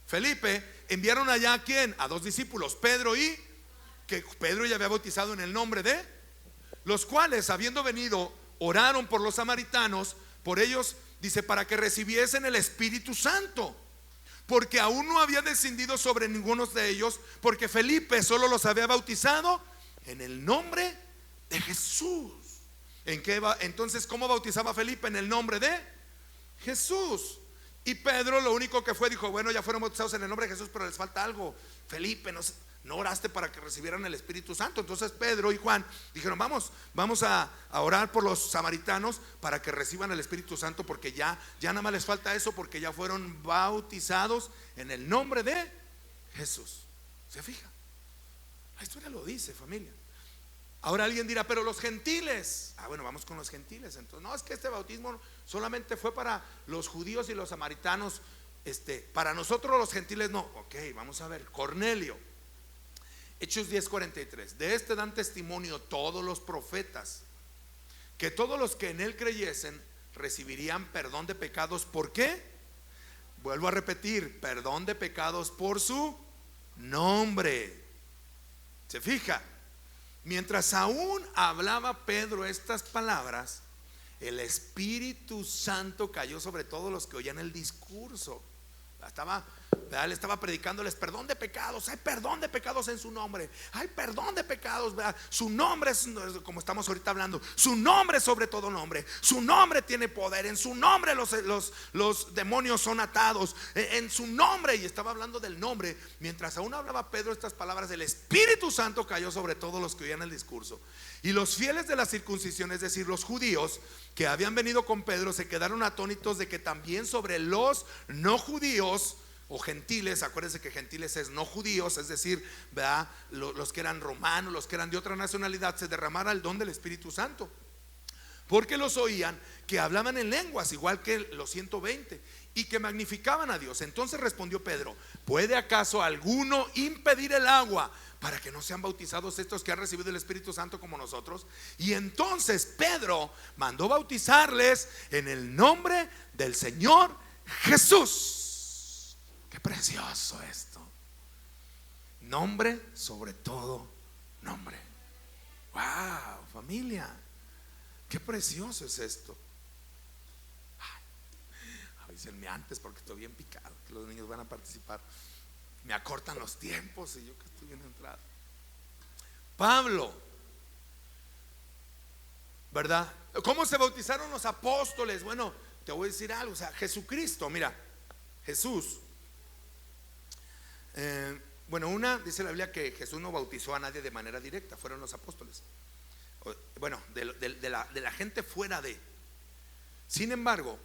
Felipe. Enviaron allá ¿a quién? A 2 discípulos, Pedro y que Pedro ya había bautizado en el nombre de, los cuales habiendo venido oraron por los samaritanos, por ellos, dice, para que recibiesen el Espíritu Santo, porque aún no había descendido sobre ninguno de ellos, porque Felipe solo los había bautizado en el nombre de Jesús. ¿En qué va? Entonces, ¿cómo bautizaba Felipe? En el nombre de Jesús. Y Pedro lo único que fue, dijo, bueno, ya fueron bautizados en el nombre de Jesús, pero les falta algo. Felipe, no oraste para que recibieran el Espíritu Santo. Entonces Pedro y Juan dijeron, vamos a orar por los samaritanos para que reciban el Espíritu Santo, porque ya nada más les falta eso, porque ya fueron bautizados en el nombre de Jesús. ¿Se fija? La historia lo dice, familia. Ahora alguien dirá, pero los gentiles, bueno, vamos con los gentiles. Entonces, no, es que este bautismo solamente fue para los judíos y los samaritanos, para nosotros los gentiles no. Ok, vamos a ver, Cornelio, Hechos 10:43. De este dan testimonio todos los profetas, que todos los que en él creyesen recibirían perdón de pecados. ¿Por qué? Vuelvo a repetir, perdón de pecados por su nombre. ¿Se fija? Mientras aún hablaba Pedro estas palabras, el Espíritu Santo cayó sobre todos los que oían el discurso. Él estaba predicándoles perdón de pecados. Hay perdón de pecados en su nombre. Hay perdón de pecados, ¿verdad? Su nombre es, como estamos ahorita hablando, su nombre es sobre todo nombre. Su nombre tiene poder. En su nombre los demonios son atados. En su nombre, y estaba hablando del nombre. Mientras aún hablaba Pedro estas palabras, el Espíritu Santo cayó sobre todos los que oían el discurso. Y los fieles de la circuncisión, es decir, los judíos que habían venido con Pedro, se quedaron atónitos de que también sobre los no judíos o gentiles, acuérdense que gentiles es no judíos, es decir, ¿verdad?, los que eran romanos, los que eran de otra nacionalidad, se derramara el don del Espíritu Santo, porque los oían que hablaban en lenguas, igual que los 120, y que magnificaban a Dios. Entonces respondió Pedro: ¿puede acaso alguno impedir el agua para que no sean bautizados estos que han recibido el Espíritu Santo como nosotros? Y entonces Pedro mandó bautizarles en el nombre del Señor Jesús. Qué precioso esto. Nombre sobre todo nombre. Wow, familia, qué precioso es esto. Avísenme antes porque estoy bien picado, que los niños van a participar. Me acortan los tiempos y yo que estoy bien entrado. Pablo, ¿verdad? ¿Cómo se bautizaron los apóstoles? Bueno, te voy a decir algo. O sea, Jesucristo, mira, Jesús. Bueno, dice la Biblia que Jesús no bautizó a nadie de manera directa, fueron los apóstoles. Bueno, de la gente fuera de. Sin embargo,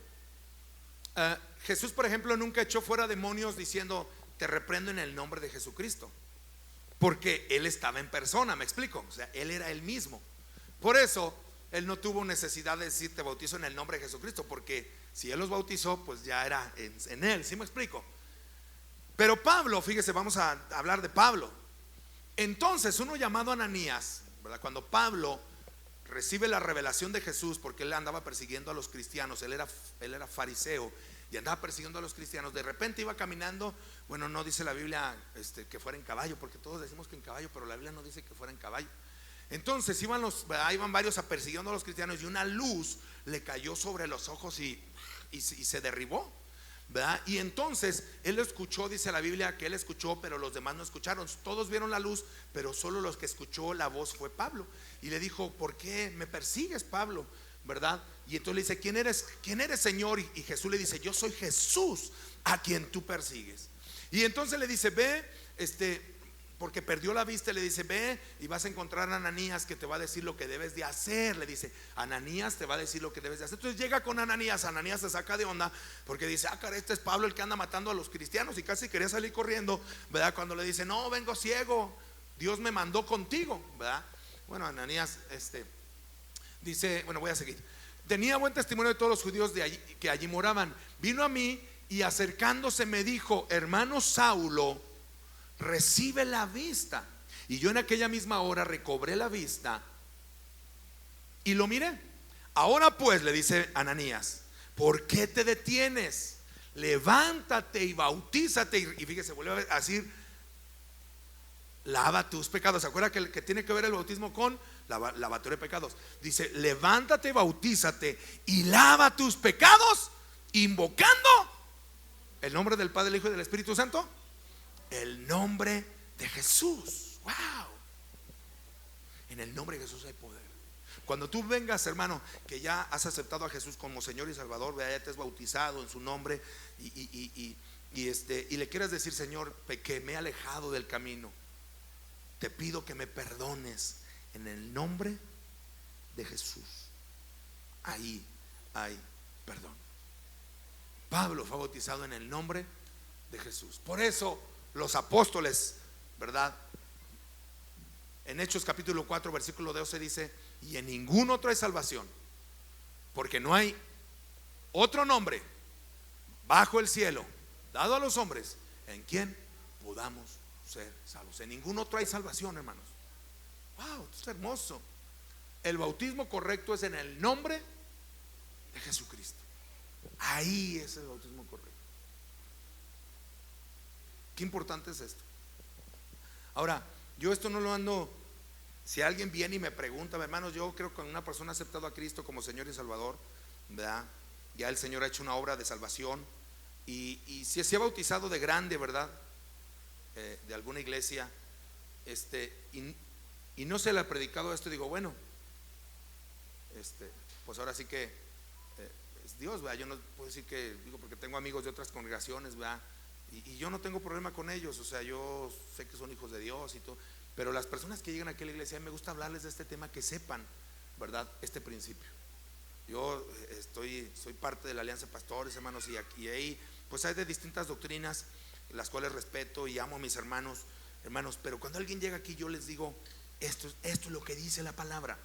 Jesús, por ejemplo, nunca echó fuera demonios diciendo: te reprendo en el nombre de Jesucristo, porque él estaba en persona, ¿me explico? O sea, él era él mismo. Por eso él no tuvo necesidad de decir: te bautizo en el nombre de Jesucristo, porque si él los bautizó, pues ya era en él, ¿sí me explico? Pero Pablo, fíjese, vamos a hablar de Pablo. Entonces, uno llamado Ananías, ¿verdad?, cuando Pablo recibe la revelación de Jesús, porque él andaba persiguiendo a los cristianos, él era fariseo y andaba persiguiendo a los cristianos. De repente iba caminando. Bueno, no dice la Biblia que fuera en caballo, porque todos decimos que en caballo, pero la Biblia no dice que fuera en caballo. Entonces iban varios persiguiendo a los cristianos, y una luz le cayó sobre los ojos y se derribó, ¿verdad? Y entonces él escuchó, dice la Biblia que él escuchó, pero los demás no escucharon. Todos vieron la luz, pero solo los que escuchó la voz fue Pablo. Y le dijo: ¿por qué me persigues, Pablo? ¿Verdad? Y entonces le dice: ¿quién eres, Señor? Y Jesús le dice: yo soy Jesús a quien tú persigues. Y entonces le dice: ve, porque perdió la vista, le dice: ve y vas a encontrar a Ananías, que te va a decir lo que debes de hacer. Le dice: Ananías te va a decir lo que debes de hacer. Entonces llega con Ananías. Ananías se saca de onda porque dice: ah, cara, este es Pablo el que anda matando a los cristianos, y casi quería salir corriendo, ¿verdad? Cuando le dice: no, vengo ciego, Dios me mandó contigo, ¿verdad? Bueno, Ananías dice, bueno, voy a seguir. Tenía buen testimonio de todos los judíos de allí, que allí moraban. Vino a mí y acercándose me dijo: hermano Saulo, recibe la vista. Y yo en aquella misma hora recobré la vista y lo miré. Ahora pues, le dice Ananías, ¿por qué te detienes? Levántate y bautízate. Y fíjese, vuelve a decir: lava tus pecados. ¿Se acuerda que tiene que ver el bautismo con lavatorio de pecados? Dice: levántate, bautízate y lava tus pecados, invocando el nombre del Padre, del Hijo y del Espíritu Santo. El nombre de Jesús. Wow. En el nombre de Jesús hay poder. Cuando tú vengas, hermano, que ya has aceptado a Jesús como Señor y Salvador, ya te has bautizado en su nombre, y le quieras decir: Señor, pequé, me he alejado del camino, te pido que me perdones en el nombre de Jesús. Ahí hay perdón. Pablo fue bautizado en el nombre de Jesús. Por eso los apóstoles, ¿verdad?, en Hechos capítulo 4 versículo 12 dice: y en ningún otro hay salvación, porque no hay otro nombre bajo el cielo dado a los hombres en quien podamos ser salvos. En ningún otro hay salvación, hermanos. Wow, esto es hermoso. El bautismo correcto es en el nombre de Jesucristo. Ahí es el bautismo correcto. Qué importante es esto. Ahora, yo esto no lo ando Si alguien viene y me pregunta, hermanos, yo creo que cuando una persona ha aceptado a Cristo como Señor y Salvador, ¿verdad? Ya el Señor ha hecho una obra de salvación, y si se ha bautizado de grande, ¿verdad? De alguna iglesia, y no se le ha predicado esto, digo, bueno, pues ahora sí que es Dios, ¿verdad? Yo no puedo decir que, digo, porque tengo amigos de otras congregaciones, ¿verdad? Y yo no tengo problema con ellos, o sea, yo sé que son hijos de Dios y todo, pero las personas que llegan aquí a la iglesia, me gusta hablarles de este tema, que sepan, ¿verdad?, este principio. Yo soy parte de la Alianza de Pastores, hermanos, y ahí pues hay de distintas doctrinas, las cuales respeto y amo a mis hermanos, pero cuando alguien llega aquí, yo les digo, esto es lo que dice la palabra.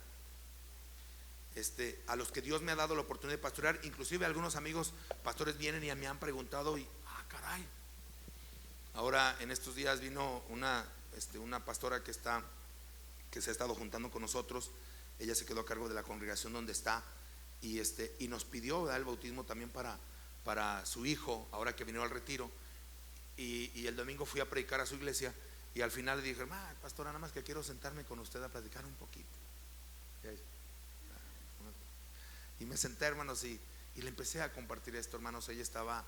A los que Dios me ha dado la oportunidad de pastorear, inclusive algunos amigos pastores vienen y me han preguntado, y caray. Ahora en estos días vino una pastora que se ha estado juntando con nosotros. Ella se quedó a cargo de la congregación donde está, y nos pidió dar el bautismo también para su hijo, ahora que vino al retiro. Y el domingo fui a predicar a su iglesia, y al final le dije, pastora, nada más que quiero sentarme con usted a platicar un poquito. Y me senté, hermanos, y le empecé a compartir esto, hermanos. Ella estaba,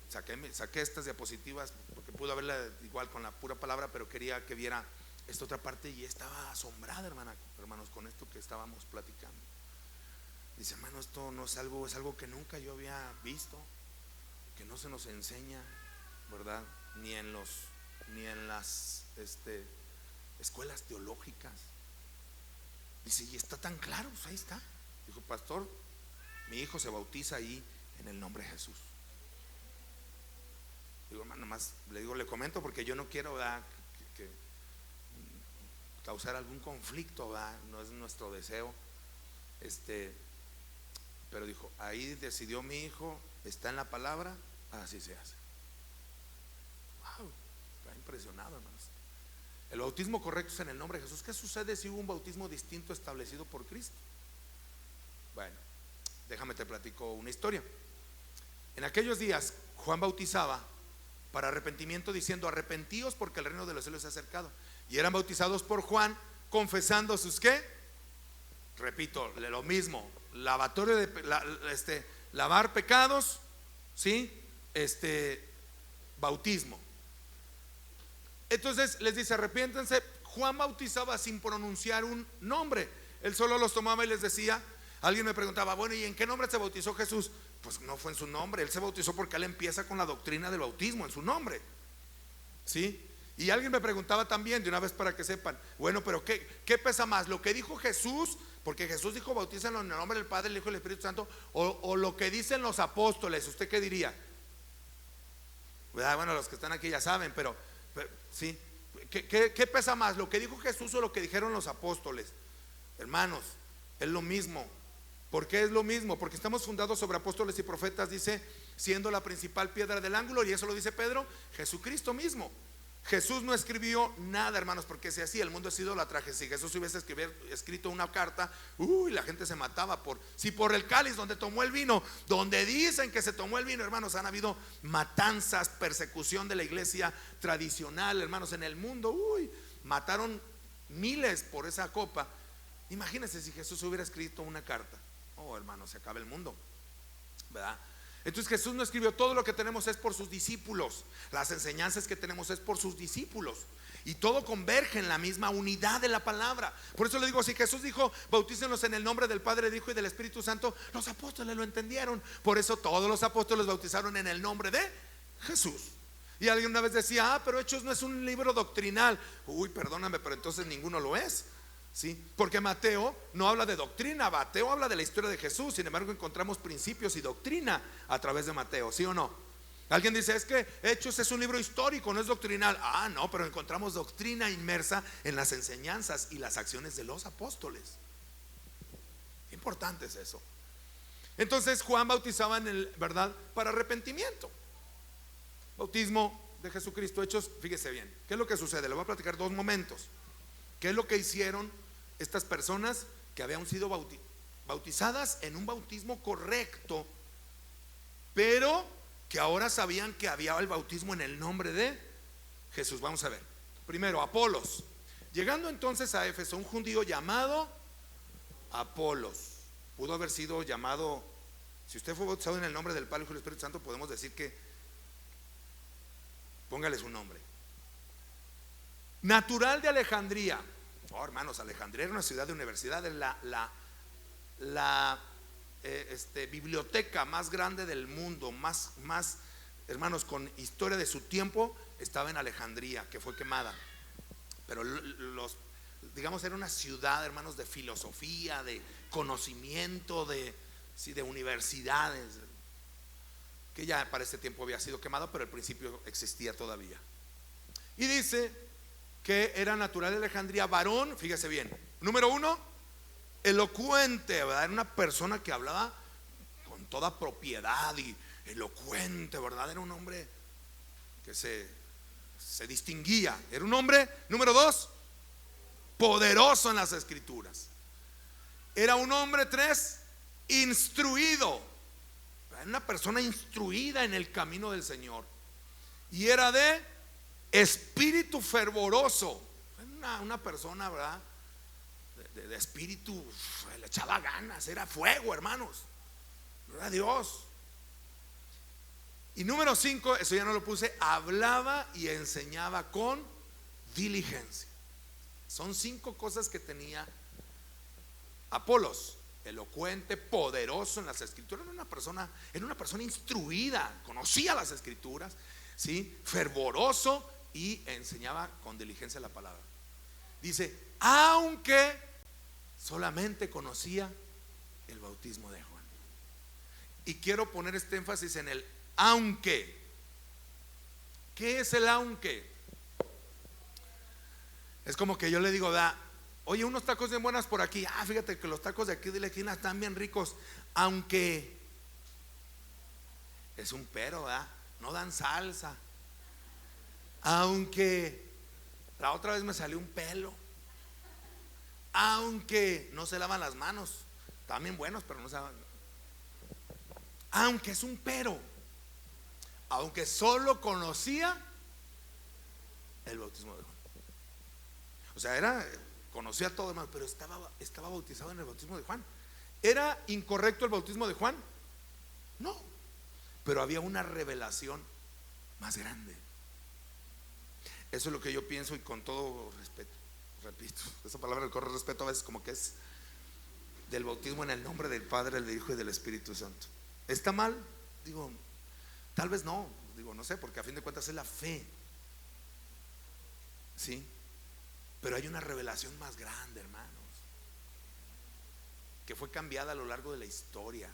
saqué estas diapositivas porque pude verla igual con la pura palabra, pero quería que viera esta otra parte, y estaba asombrada, hermanos, con esto que estábamos platicando. Dice, hermano, esto no es algo que nunca yo había visto, que no se nos enseña, ¿verdad? Ni en las escuelas teológicas. Dice, y está tan claro, pues ahí está. Dijo, pastor, mi hijo se bautiza ahí en el nombre de Jesús. Digo, hermano, más le comento porque yo no quiero, ¿verdad?, que causar algún conflicto, ¿verdad? No es nuestro deseo. Pero dijo, ahí decidió mi hijo, está en la palabra, así se hace. Wow, está impresionado, hermanos. El bautismo correcto es en el nombre de Jesús. ¿Qué sucede si hubo un bautismo distinto establecido por Cristo? Bueno, déjame te platico una historia. En aquellos días Juan bautizaba para arrepentimiento, diciendo, arrepentíos porque el reino de los cielos se ha acercado. Y eran bautizados por Juan, confesando sus ¿qué? Repito, lo mismo, lavatorio de lavar pecados, ¿sí? Bautismo. Entonces les dice, arrepiéntense. Juan bautizaba sin pronunciar un nombre. Él solo los tomaba y les decía. Alguien me preguntaba, bueno, ¿y en qué nombre se bautizó Jesús? Pues no fue en su nombre. Él se bautizó porque él empieza con la doctrina del bautismo en su nombre, ¿sí? Y alguien me preguntaba también, de una vez para que sepan, bueno, pero ¿qué pesa más? ¿Lo que dijo Jesús? Porque Jesús dijo, bautízalo en el nombre del Padre, el Hijo y el Espíritu Santo, o lo que dicen los apóstoles. ¿Usted qué diría? ¿Verdad? Bueno, los que están aquí ya saben, pero ¿sí? ¿Qué pesa más? ¿Lo que dijo Jesús o lo que dijeron los apóstoles? Hermanos, es lo mismo. ¿Por qué es lo mismo? Porque estamos fundados sobre apóstoles y profetas, dice, siendo la principal piedra del ángulo, y eso lo dice Pedro, Jesucristo mismo. Jesús no escribió nada, hermanos, porque si así el mundo ha sido la tragedia. Si Jesús hubiese escrito una carta, la gente se mataba por el cáliz donde tomó el vino, donde dicen que se tomó el vino, hermanos, han habido matanzas, persecución de la iglesia tradicional, hermanos, en el mundo, mataron miles por esa copa. Imagínense si Jesús hubiera escrito una carta. Hermanos, se acaba el mundo, ¿verdad? Entonces Jesús no escribió. Todo lo que tenemos es por sus discípulos. Las enseñanzas que tenemos es por sus discípulos. Y todo converge en la misma unidad de la palabra. Por eso le digo, si Jesús dijo, bautícenlos en el nombre del Padre, del Hijo y del Espíritu Santo, los apóstoles lo entendieron. Por eso todos los apóstoles bautizaron en el nombre de Jesús. Y alguien una vez decía, pero Hechos no es un libro doctrinal. Perdóname, pero entonces ninguno lo es. ¿Sí? Porque Mateo no habla de doctrina, Mateo habla de la historia de Jesús. Sin embargo, encontramos principios y doctrina a través de Mateo, ¿sí o no? Alguien dice, es que Hechos es un libro histórico, no es doctrinal. No, pero encontramos doctrina inmersa en las enseñanzas y las acciones de los apóstoles. Importante es eso. Entonces Juan bautizaba ¿verdad?, para arrepentimiento. Bautismo de Jesucristo. Hechos, fíjese bien, ¿qué es lo que sucede? Le voy a platicar dos momentos. ¿Qué es lo que hicieron estas personas que habían sido bautizadas en un bautismo correcto, pero que ahora sabían que había el bautismo en el nombre de Jesús? Vamos a ver. Primero, Apolos. Llegando entonces a Éfeso, un judío llamado Apolos, pudo haber sido llamado, si usted fue bautizado en el nombre del Padre, Hijo y del Espíritu Santo, podemos decir que póngale su nombre. Natural de Alejandría. Oh, hermanos, Alejandría era una ciudad de universidad, la biblioteca más grande del mundo, más, hermanos, con historia de su tiempo, estaba en Alejandría, que fue quemada. Pero digamos, era una ciudad, hermanos, de filosofía, de conocimiento, de universidades, que ya para este tiempo había sido quemado, pero al principio existía todavía. Y dice que era natural de Alejandría, varón, fíjese bien, número 1, elocuente, ¿verdad? Era una persona que hablaba con toda propiedad y elocuente, ¿verdad? Era un hombre que se distinguía. Era un hombre, número 2, poderoso en las escrituras. Era un hombre, 3, instruido. Era una persona instruida en el camino del Señor. Y era de espíritu fervoroso. Una persona, ¿verdad? De espíritu, le echaba ganas, era fuego, hermanos. Era Dios. Y número 5, eso ya no lo puse, hablaba y enseñaba con diligencia. Son 5 cosas que tenía Apolos: elocuente, poderoso en las escrituras, era una persona instruida, conocía las escrituras, ¿sí? Fervoroso y enseñaba con diligencia la palabra. Dice, aunque solamente conocía el bautismo de Juan. Y quiero poner este énfasis en el aunque. ¿Qué es el aunque? Es como que yo le digo, oye, unos tacos bien buenas por aquí. Fíjate que los tacos de aquí de la esquina están bien ricos, aunque es un pero, ¿verdad? No dan salsa. Aunque la otra vez me salió un pelo. Aunque no se lavan las manos. Están bien buenos, pero no se lavan. Aunque es un pero. Aunque solo conocía el bautismo de Juan. O sea, conocía todo, hermano, pero estaba bautizado en el bautismo de Juan. ¿Era incorrecto el bautismo de Juan? No, pero había una revelación más grande. Eso es lo que yo pienso, y con todo respeto, repito, esa palabra corre respeto a veces como que es del bautismo en el nombre del Padre, del Hijo y del Espíritu Santo. ¿Está mal? Digo, tal vez no, no sé, porque a fin de cuentas es la fe, ¿sí? Pero hay una revelación más grande, hermanos, que fue cambiada a lo largo de la historia,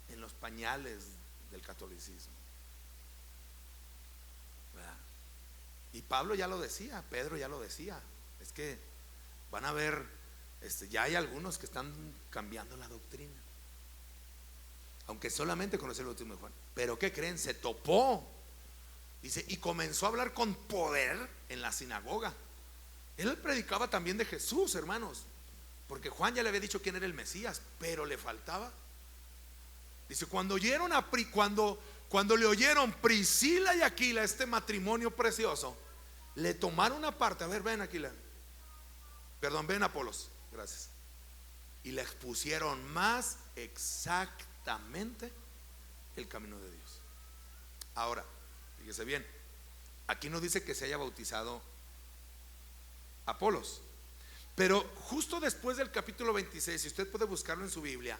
en los pañales del catolicismo, ¿verdad? Y Pablo ya lo decía, Pedro ya lo decía, es que van a ver, ya hay algunos que están cambiando la doctrina, aunque solamente conocer el bautismo de Juan. Pero ¿qué creen? Se topó, dice, y comenzó a hablar con poder en la sinagoga. Él predicaba también de Jesús, hermanos, porque Juan ya le había dicho quién era el Mesías, pero le faltaba. Dice, cuando le oyeron Priscila y Aquila, este matrimonio precioso, le tomaron aparte. A ver, ven Aquila, perdón, ven Apolos, gracias. Y le expusieron más exactamente el camino de Dios. Ahora, fíjese bien, aquí no dice que se haya bautizado Apolos, pero justo después del capítulo 26, si usted puede buscarlo en su Biblia,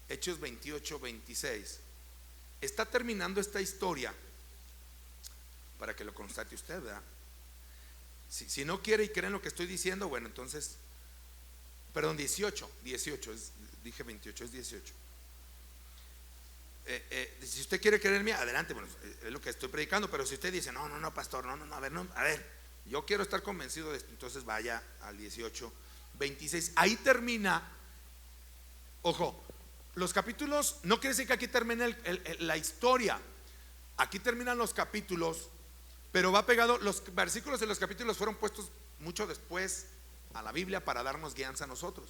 Hechos 28, 26, está terminando esta historia para que lo constate usted, ¿verdad? Si no quiere y cree en lo que estoy diciendo, bueno, entonces, perdón, 18, dije 28, es 18. Si usted quiere creer en mí, adelante, bueno, es lo que estoy predicando. Pero si usted dice, no, pastor, no, a ver, yo quiero estar convencido de esto, entonces vaya al 18, 26. Ahí termina. Ojo, los capítulos, no quiere decir que aquí termine la historia. Aquí terminan los capítulos, pero va pegado. Los versículos de los capítulos fueron puestos mucho después a la Biblia para darnos guianza a nosotros,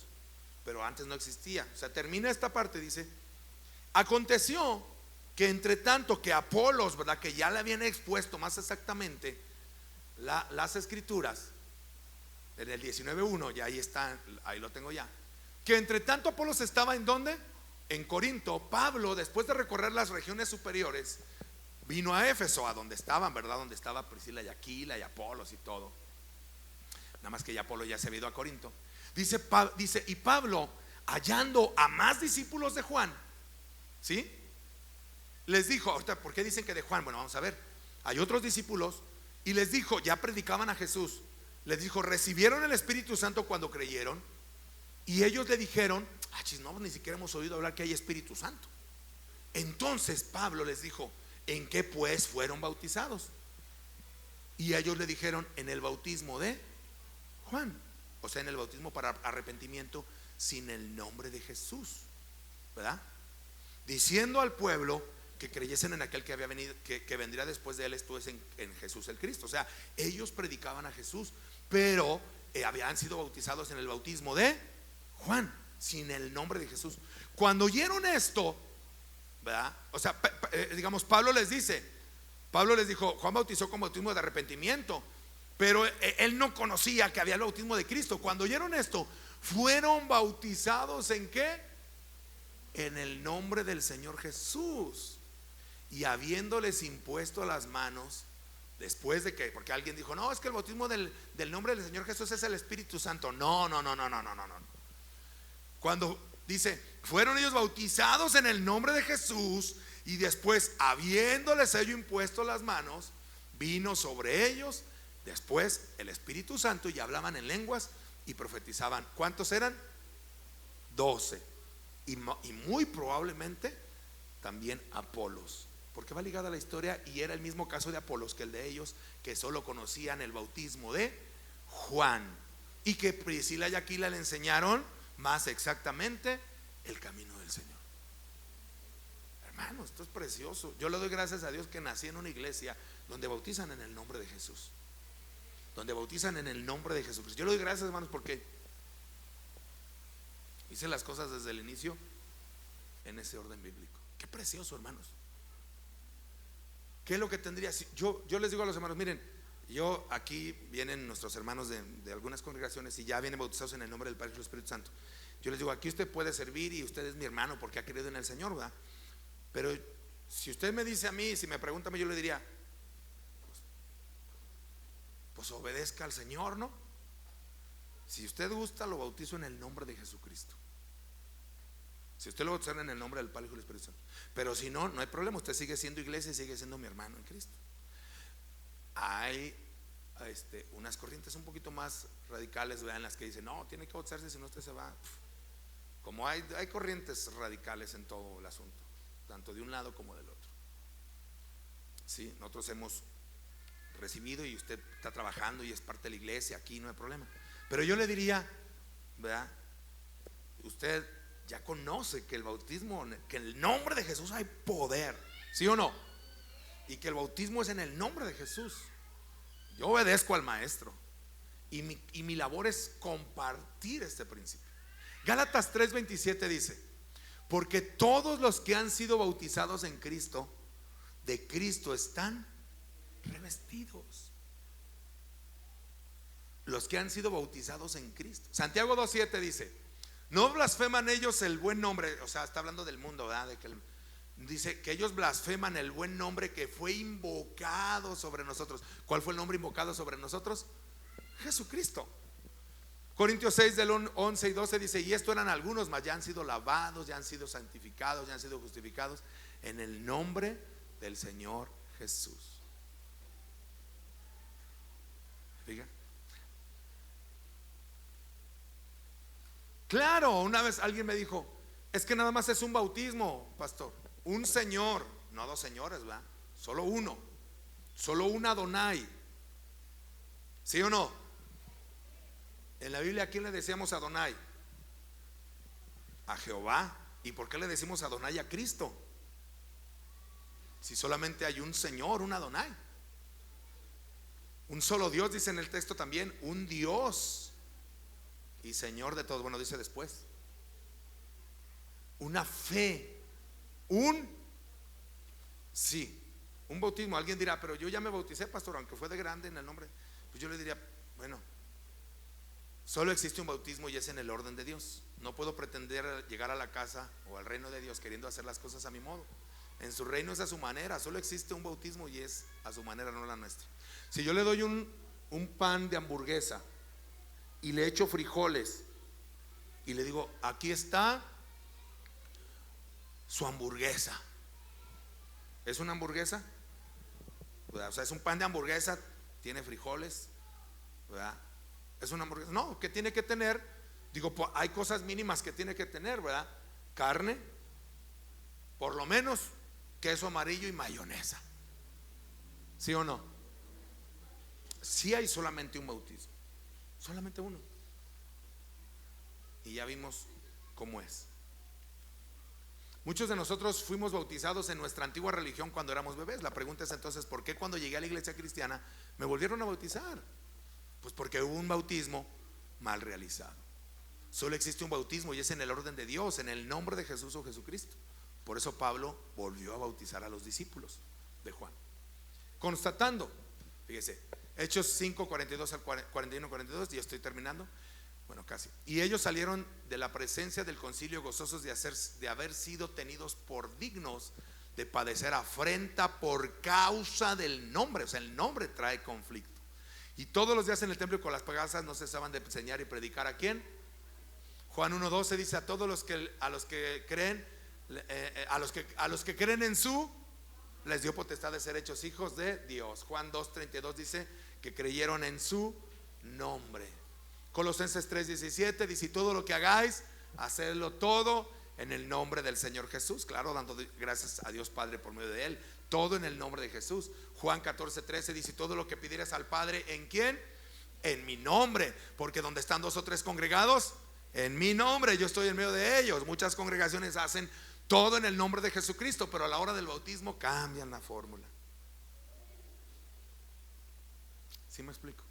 pero antes no existía. O sea, termina esta parte, dice: aconteció que entre tanto que Apolos, ¿verdad?, que ya le habían expuesto más exactamente las escrituras, en el 19:1, ya ahí está, ahí lo tengo ya. Que entre tanto Apolos estaba ¿en dónde? En Corinto. Pablo, después de recorrer las regiones superiores, vino a Éfeso, a donde estaban, ¿verdad? Donde estaba Priscila y Aquila y Apolos y todo. Nada más que ya Apolo ya se había ido a Corinto. Dice, y Pablo, hallando a más discípulos de Juan, ¿sí? Les dijo, ahorita, ¿por qué dicen que de Juan? Bueno, vamos a ver. Hay otros discípulos y les dijo, ya predicaban a Jesús. Les dijo, recibieron el Espíritu Santo cuando creyeron. Y ellos le dijeron, no, ni siquiera hemos oído hablar que hay Espíritu Santo. Entonces Pablo les dijo, ¿en qué pues fueron bautizados? Y ellos le dijeron, en el bautismo de Juan. O sea, en el bautismo para arrepentimiento sin el nombre de Jesús, ¿verdad? Diciendo al pueblo que creyesen en aquel que había venido, que vendría después de él, esto es en Jesús el Cristo. O sea, ellos predicaban a Jesús, pero habían sido bautizados en el bautismo de Juan, sin el nombre de Jesús. Cuando oyeron esto, ¿verdad? O sea, digamos, Pablo les dijo, Juan bautizó con bautismo de arrepentimiento, pero él no conocía que había el bautismo de Cristo. Cuando oyeron esto, fueron bautizados ¿en qué? En el nombre del Señor Jesús. Y habiéndoles impuesto las manos, después de que, porque alguien dijo, no, es que el bautismo del nombre del Señor Jesús es el Espíritu Santo. No. Cuando dice, fueron ellos bautizados en el nombre de Jesús, y después, habiéndoles ellos impuesto las manos, vino sobre ellos después el Espíritu Santo, y hablaban en lenguas y profetizaban. ¿Cuántos eran? 12. Y muy probablemente también Apolos, porque va ligada a la historia, y era el mismo caso de Apolos que el de ellos, que solo conocían el bautismo de Juan, y que Priscila y Aquila le enseñaron más exactamente el camino del Señor. Hermanos, esto es precioso. Yo le doy gracias a Dios que nací en una iglesia donde bautizan en el nombre de Jesús, donde bautizan en el nombre de Jesucristo. Yo le doy gracias, hermanos, porque hice las cosas desde el inicio en ese orden bíblico. Qué precioso, hermanos. ¿Qué es lo que tendría? Yo les digo a los hermanos, miren, yo aquí vienen nuestros hermanos de algunas congregaciones y ya vienen bautizados en el nombre del Padre y del Espíritu Santo. Yo les digo, aquí usted puede servir y usted es mi hermano porque ha creído en el Señor, ¿verdad? Pero si usted me dice a mí, si me pregunta a mí, yo le diría, pues obedezca al Señor, ¿no? Si usted gusta, lo bautizo en el nombre de Jesucristo. Si usted lo bautiza en el nombre del Padre y del Espíritu Santo. Pero si no, no hay problema, usted sigue siendo iglesia y sigue siendo mi hermano en Cristo. Hay unas corrientes un poquito más radicales, vean, las que dicen, no, tiene que bautizarse, si no usted se va. Como hay corrientes radicales en todo el asunto, tanto de un lado como del otro. Sí, nosotros hemos recibido y usted está trabajando y es parte de la iglesia, aquí no hay problema. Pero yo le diría, ¿verdad? Usted ya conoce que el bautismo, que en el nombre de Jesús hay poder, ¿sí o no? Y que el bautismo es en el nombre de Jesús. Yo obedezco al maestro y mi labor es compartir este principio. Gálatas 3:27 dice, porque todos los que han sido bautizados en Cristo, de Cristo están revestidos. Los que han sido bautizados en Cristo. Santiago 2:7 dice, no blasfeman ellos el buen nombre. O sea, está hablando del mundo, ¿verdad? Dice que ellos blasfeman el buen nombre que fue invocado sobre nosotros. ¿Cuál fue el nombre invocado sobre nosotros? Jesucristo. Corintios 6 del 11 y 12 dice, y esto eran algunos, mas ya han sido lavados, ya han sido santificados, ya han sido justificados en el nombre del Señor Jesús. Fíjate. Claro, una vez alguien me dijo, es que nada más es un bautismo, pastor. Un señor, no dos señores, ¿verdad? Solo uno, solo un Adonai. ¿Sí o no? En la Biblia, ¿a quién le decíamos Adonai? A Jehová. ¿Y por qué le decimos Adonai a Cristo? Si solamente hay un Señor, un Adonai. Un solo Dios, dice en el texto también, un Dios y Señor de todos. Bueno, dice después. Una fe. Un bautismo. Alguien dirá, pero yo ya me bauticé, pastor, aunque fue de grande en el nombre. Pues yo le diría, bueno, Solo existe un bautismo y es en el orden de Dios. No puedo pretender llegar a la casa o al reino de Dios queriendo hacer las cosas a mi modo. En su reino es a su manera. Solo existe un bautismo y es a su manera, no la nuestra. Si yo le doy un pan de hamburguesa y le echo frijoles y le digo, aquí está su hamburguesa, ¿es una hamburguesa? ¿Verdad? O sea, es un pan de hamburguesa, tiene frijoles, ¿verdad? ¿Es una hamburguesa? No, ¿qué tiene que tener? Digo, pues, hay cosas mínimas que tiene que tener, ¿verdad? Carne, por lo menos queso amarillo y mayonesa. ¿Sí o no? Sí hay solamente un bautismo, solamente uno. Y ya vimos cómo es. Muchos de nosotros fuimos bautizados en nuestra antigua religión cuando éramos bebés. La pregunta es entonces, ¿por qué cuando llegué a la iglesia cristiana me volvieron a bautizar? Pues porque hubo un bautismo mal realizado. Solo existe un bautismo y es en el orden de Dios, en el nombre de Jesús o Jesucristo. Por eso Pablo volvió a bautizar a los discípulos de Juan, constatando, fíjese, Hechos 5, 42 al 41, 42, ya estoy terminando. Bueno, casi. Y ellos salieron de la presencia del concilio gozosos de haber sido tenidos por dignos de padecer afrenta por causa del nombre. O sea, el nombre trae conflicto. Y todos los días en el templo y con las pagasas no cesaban de enseñar y predicar. ¿A quién? Juan 1:12 dice, a todos los que creen, a los que creen en su, les dio potestad de ser hechos hijos de Dios. Juan 2:32 dice que creyeron en su nombre. Colosenses 3:17 dice, y todo lo que hagáis, hacedlo todo en el nombre del Señor Jesús. Claro, dando gracias a Dios Padre por medio de Él. Todo en el nombre de Jesús. Juan 14:13 dice, todo lo que pidieras al Padre, ¿en quién? En mi nombre. Porque donde están 2 o 3 congregados, en mi nombre, yo estoy en medio de ellos. Muchas congregaciones hacen todo en el nombre de Jesucristo, pero a la hora del bautismo cambian la fórmula. ¿Sí me explico?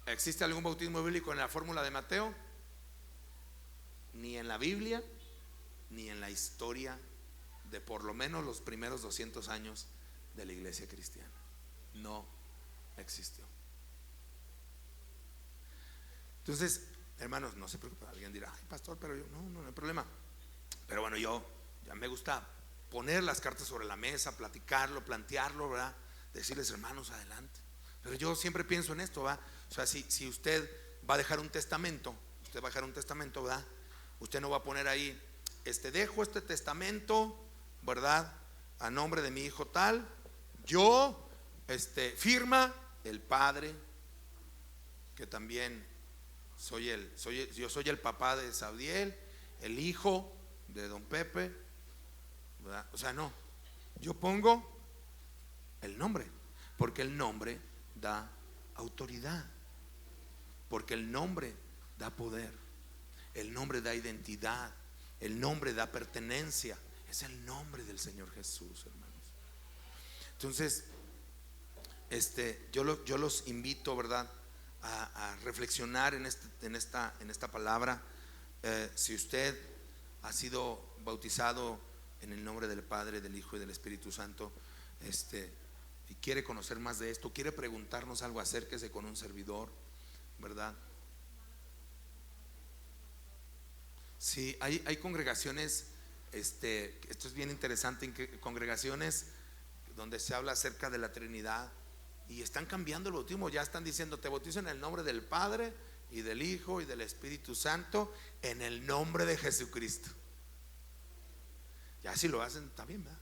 ¿Existe algún bautismo bíblico en la fórmula de Mateo? Ni en la Biblia, ni en la historia de por lo menos los primeros 200 años de la iglesia cristiana. No existió. Entonces, hermanos, no se preocupen. Alguien dirá, ay, pastor, pero yo no hay problema. Pero bueno, ya me gusta poner las cartas sobre la mesa, platicarlo, plantearlo, ¿verdad? Decirles, hermanos, adelante. Pero yo siempre pienso en esto, ¿verdad? O sea, si usted va a dejar un testamento, ¿verdad? Usted no va a poner ahí, dejo este testamento, ¿verdad? A nombre de mi hijo tal, yo, firma el padre, que también yo soy el papá de Sabdiel, el hijo de don Pepe, ¿verdad? O sea, no, yo pongo el nombre, porque el nombre da autoridad, porque el nombre da poder, el nombre da identidad, el nombre da pertenencia. Es el nombre del Señor Jesús, hermanos. Entonces, yo los invito, ¿verdad?, a reflexionar en esta palabra. Si usted ha sido bautizado en el nombre del Padre, del Hijo y del Espíritu Santo, y quiere conocer más de esto, quiere preguntarnos algo, acérquese con un servidor, ¿verdad? Sí, hay congregaciones, esto es bien interesante, congregaciones donde se habla acerca de la Trinidad y están cambiando el bautismo. Ya están diciendo, te bautizo en el nombre del Padre y del Hijo y del Espíritu Santo, en el nombre de Jesucristo. Ya si lo hacen, está bien, ¿verdad?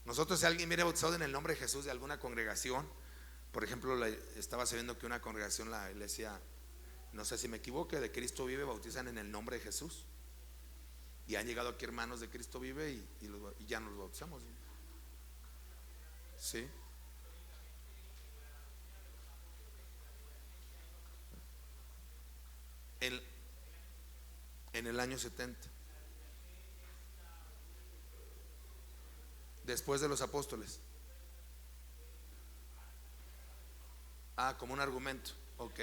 Nosotros, si alguien viene bautizado en el nombre de Jesús de alguna congregación, por ejemplo, estaba sabiendo que una congregación, la iglesia, no sé si me equivoco, de Cristo Vive, bautizan en el nombre de Jesús. Y han llegado aquí hermanos de Cristo Vive y ya nos bautizamos. Sí. En el año 70, después de los apóstoles. Como un argumento. Ok,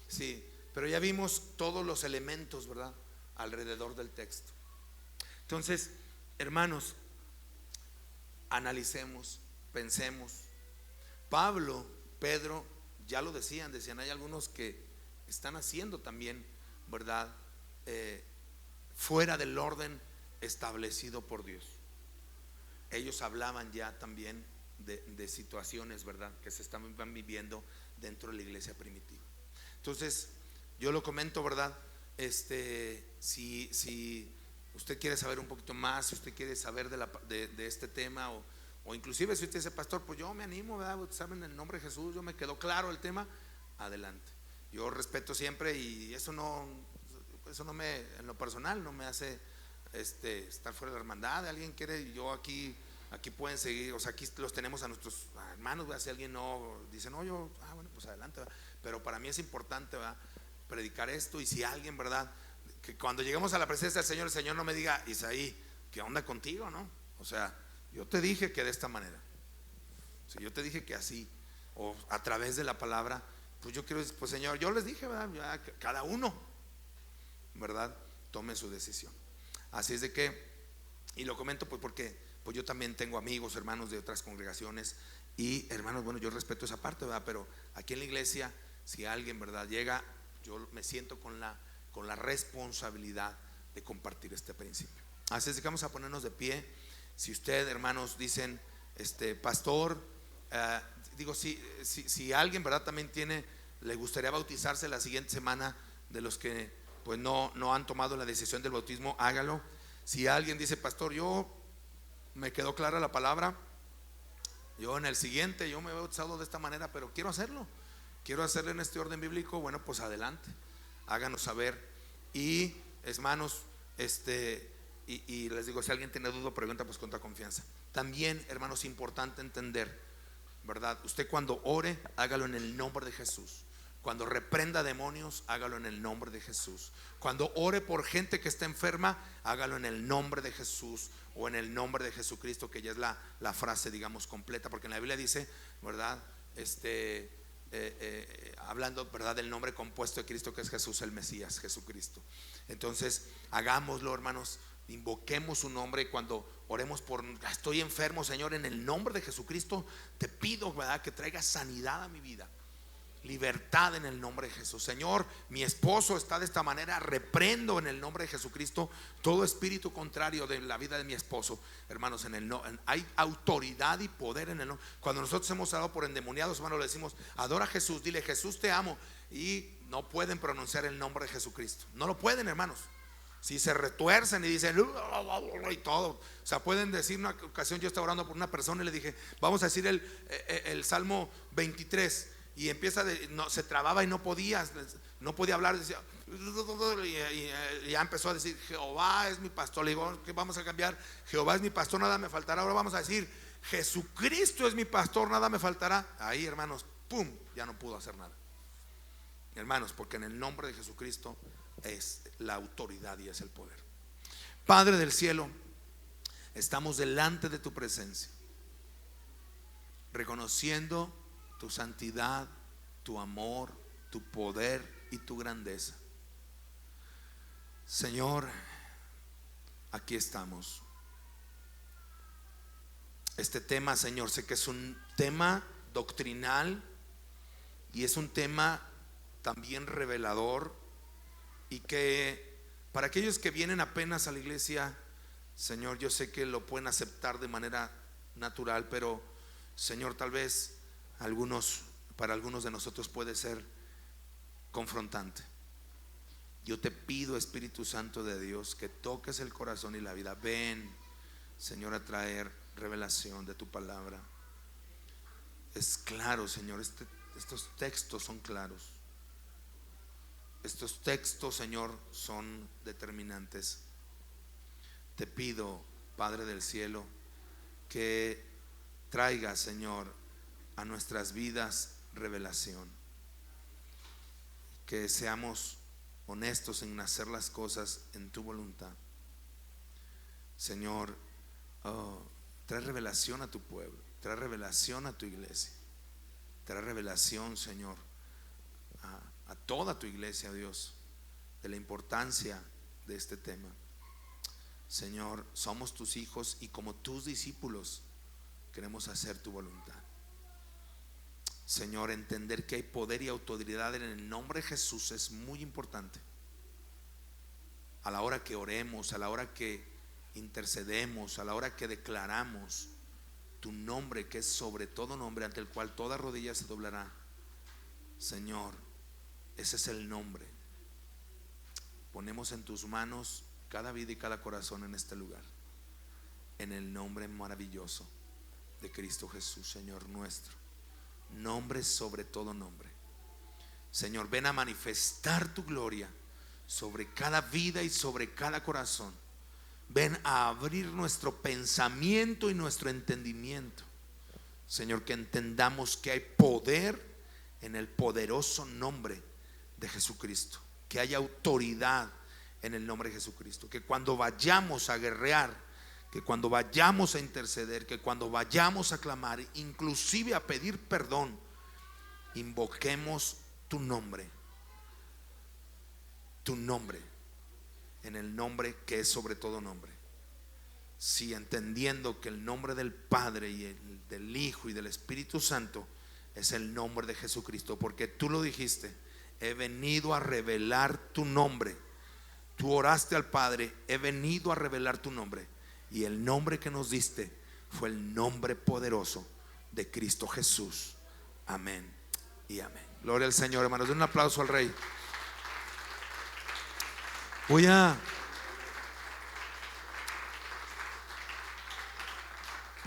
sí, pero ya vimos todos los elementos, ¿verdad?, alrededor del texto. Entonces, hermanos, analicemos, pensemos. Pedro ya lo decían, hay algunos que están haciendo también, ¿verdad? Fuera del orden establecido por Dios. Ellos hablaban ya también de situaciones, ¿verdad?, que se van viviendo dentro de la iglesia primitiva. Entonces, yo lo comento, ¿verdad? Si usted quiere saber un poquito más, si usted quiere saber de este tema, o inclusive si usted dice, pastor, pues yo me animo, ¿verdad?, saben, en el nombre de Jesús, yo me quedó claro el tema, adelante. Yo respeto siempre, y eso no me, en lo personal, no me hace estar fuera de la hermandad. Alguien quiere, yo aquí pueden seguir, o sea, aquí los tenemos a nuestros hermanos, ¿verdad? Si alguien no dice, no, yo, bueno, pues adelante, ¿verdad? Pero para mí es importante, ¿verdad?, predicar esto. Y si alguien, ¿verdad?, que cuando lleguemos a la presencia del Señor, el Señor no me diga, Isaí, ¿qué onda contigo? ¿No? O sea, yo te dije que de esta manera, si yo te dije que así, o a través de la palabra, pues yo quiero decir, pues Señor, yo les dije, ¿verdad?, ya, cada uno, ¿verdad?, tome su decisión. Así es de que, y lo comento pues porque pues yo también tengo amigos, hermanos de otras congregaciones, y hermanos, bueno, yo respeto esa parte, ¿verdad?, pero aquí en la iglesia, si alguien, ¿verdad?, llega, yo me siento con la responsabilidad de compartir este principio. Así es que vamos a ponernos de pie. Si usted, hermanos, dicen, pastor, si alguien, ¿verdad?, también le gustaría bautizarse la siguiente semana, de los que pues no han tomado la decisión del bautismo, hágalo. Si alguien dice, pastor, yo me quedó clara la palabra, yo en el siguiente, yo me he bautizado de esta manera, pero quiero hacerlo en este orden bíblico, bueno, pues adelante, háganos saber. Y hermanos, y les digo, si alguien tiene duda o pregunta, pues con toda confianza. También, hermanos, importante entender, ¿verdad? Usted cuando ore, hágalo en el nombre de Jesús. Cuando reprenda demonios, hágalo en el nombre de Jesús. Cuando ore por gente que está enferma, hágalo en el nombre de Jesús, o en el nombre de Jesucristo, que ya es la frase, digamos, completa, porque en la Biblia dice, ¿verdad?, hablando, ¿verdad?, del nombre compuesto de Cristo, que es Jesús el Mesías, Jesucristo. Entonces, hagámoslo, hermanos, invoquemos su nombre. Cuando oremos por, estoy enfermo, Señor, en el nombre de Jesucristo te pido, ¿verdad?, que traigas sanidad a mi vida, libertad en el nombre de Jesús. Señor, mi esposo está de esta manera, reprendo en el nombre de Jesucristo todo espíritu contrario de la vida de mi esposo. Hermanos, hay autoridad y poder en el nombre. Cuando nosotros hemos orado por endemoniados, hermanos, le decimos, adora a Jesús, dile, Jesús te amo, y no pueden pronunciar el nombre de Jesucristo, no lo pueden, hermanos. Si se retuercen y dicen y todo, o sea, pueden decir. Una ocasión yo estaba orando por una persona y le dije, vamos a decir el Salmo 23, y se trababa y no podía hablar, decía, y ya empezó a decir, Jehová es mi pastor. Le digo, ¿qué vamos a cambiar? Jehová es mi pastor, nada me faltará. Ahora vamos a decir, Jesucristo es mi pastor, nada me faltará. Ahí, hermanos, pum, ya no pudo hacer nada, hermanos, porque en el nombre de Jesucristo es la autoridad y es el poder. Padre del cielo, estamos delante de tu presencia, reconociendo tu santidad, tu amor, tu poder y tu grandeza. Señor, aquí estamos. Este tema, Señor, sé que es un tema doctrinal y es un tema también revelador, y que para aquellos que vienen apenas a la iglesia, Señor, yo sé que lo pueden aceptar de manera natural, pero Señor, tal vez para algunos de nosotros puede ser confrontante. Yo te pido, Espíritu Santo de Dios, que toques el corazón y la vida. Ven, Señor, a traer revelación de tu palabra. Es claro, Señor, estos textos son claros. Estos textos, Señor, son determinantes. Te pido, Padre del cielo, que traiga, Señor, a nuestras vidas revelación. Que seamos honestos en hacer las cosas en tu voluntad. Señor, trae revelación a tu pueblo, trae revelación a tu iglesia, trae revelación, Señor, a toda tu iglesia, Dios, de la importancia de este tema. Señor, somos tus hijos y como tus discípulos queremos hacer tu voluntad. Señor, entender que hay poder y autoridad en el nombre de Jesús es muy importante. A la hora que oremos, a la hora que intercedemos, a la hora que declaramos tu nombre, que es sobre todo nombre, ante el cual toda rodilla se doblará. Señor, ese es el nombre. Ponemos en tus manos cada vida y cada corazón en este lugar, en el nombre maravilloso de Cristo Jesús, Señor nuestro. Nombre sobre todo nombre. Señor, ven a manifestar tu gloria sobre cada vida y sobre cada corazón. Ven a abrir nuestro pensamiento y nuestro entendimiento, Señor, que entendamos que hay poder en el poderoso nombre de Jesucristo, que hay autoridad en el nombre de Jesucristo, que cuando vayamos a guerrear, que cuando vayamos a interceder, que cuando vayamos a clamar, inclusive a pedir perdón, invoquemos tu nombre, en el nombre que es sobre todo nombre. Sí, entendiendo que el nombre del Padre y el del Hijo y del Espíritu Santo es el nombre de Jesucristo, porque tú lo dijiste: he venido a revelar tu nombre. Tú oraste al Padre: he venido a revelar tu nombre. Y el nombre que nos diste fue el nombre poderoso de Cristo Jesús. Amén y amén. Gloria al Señor, hermanos. Den un aplauso al Rey. Voy a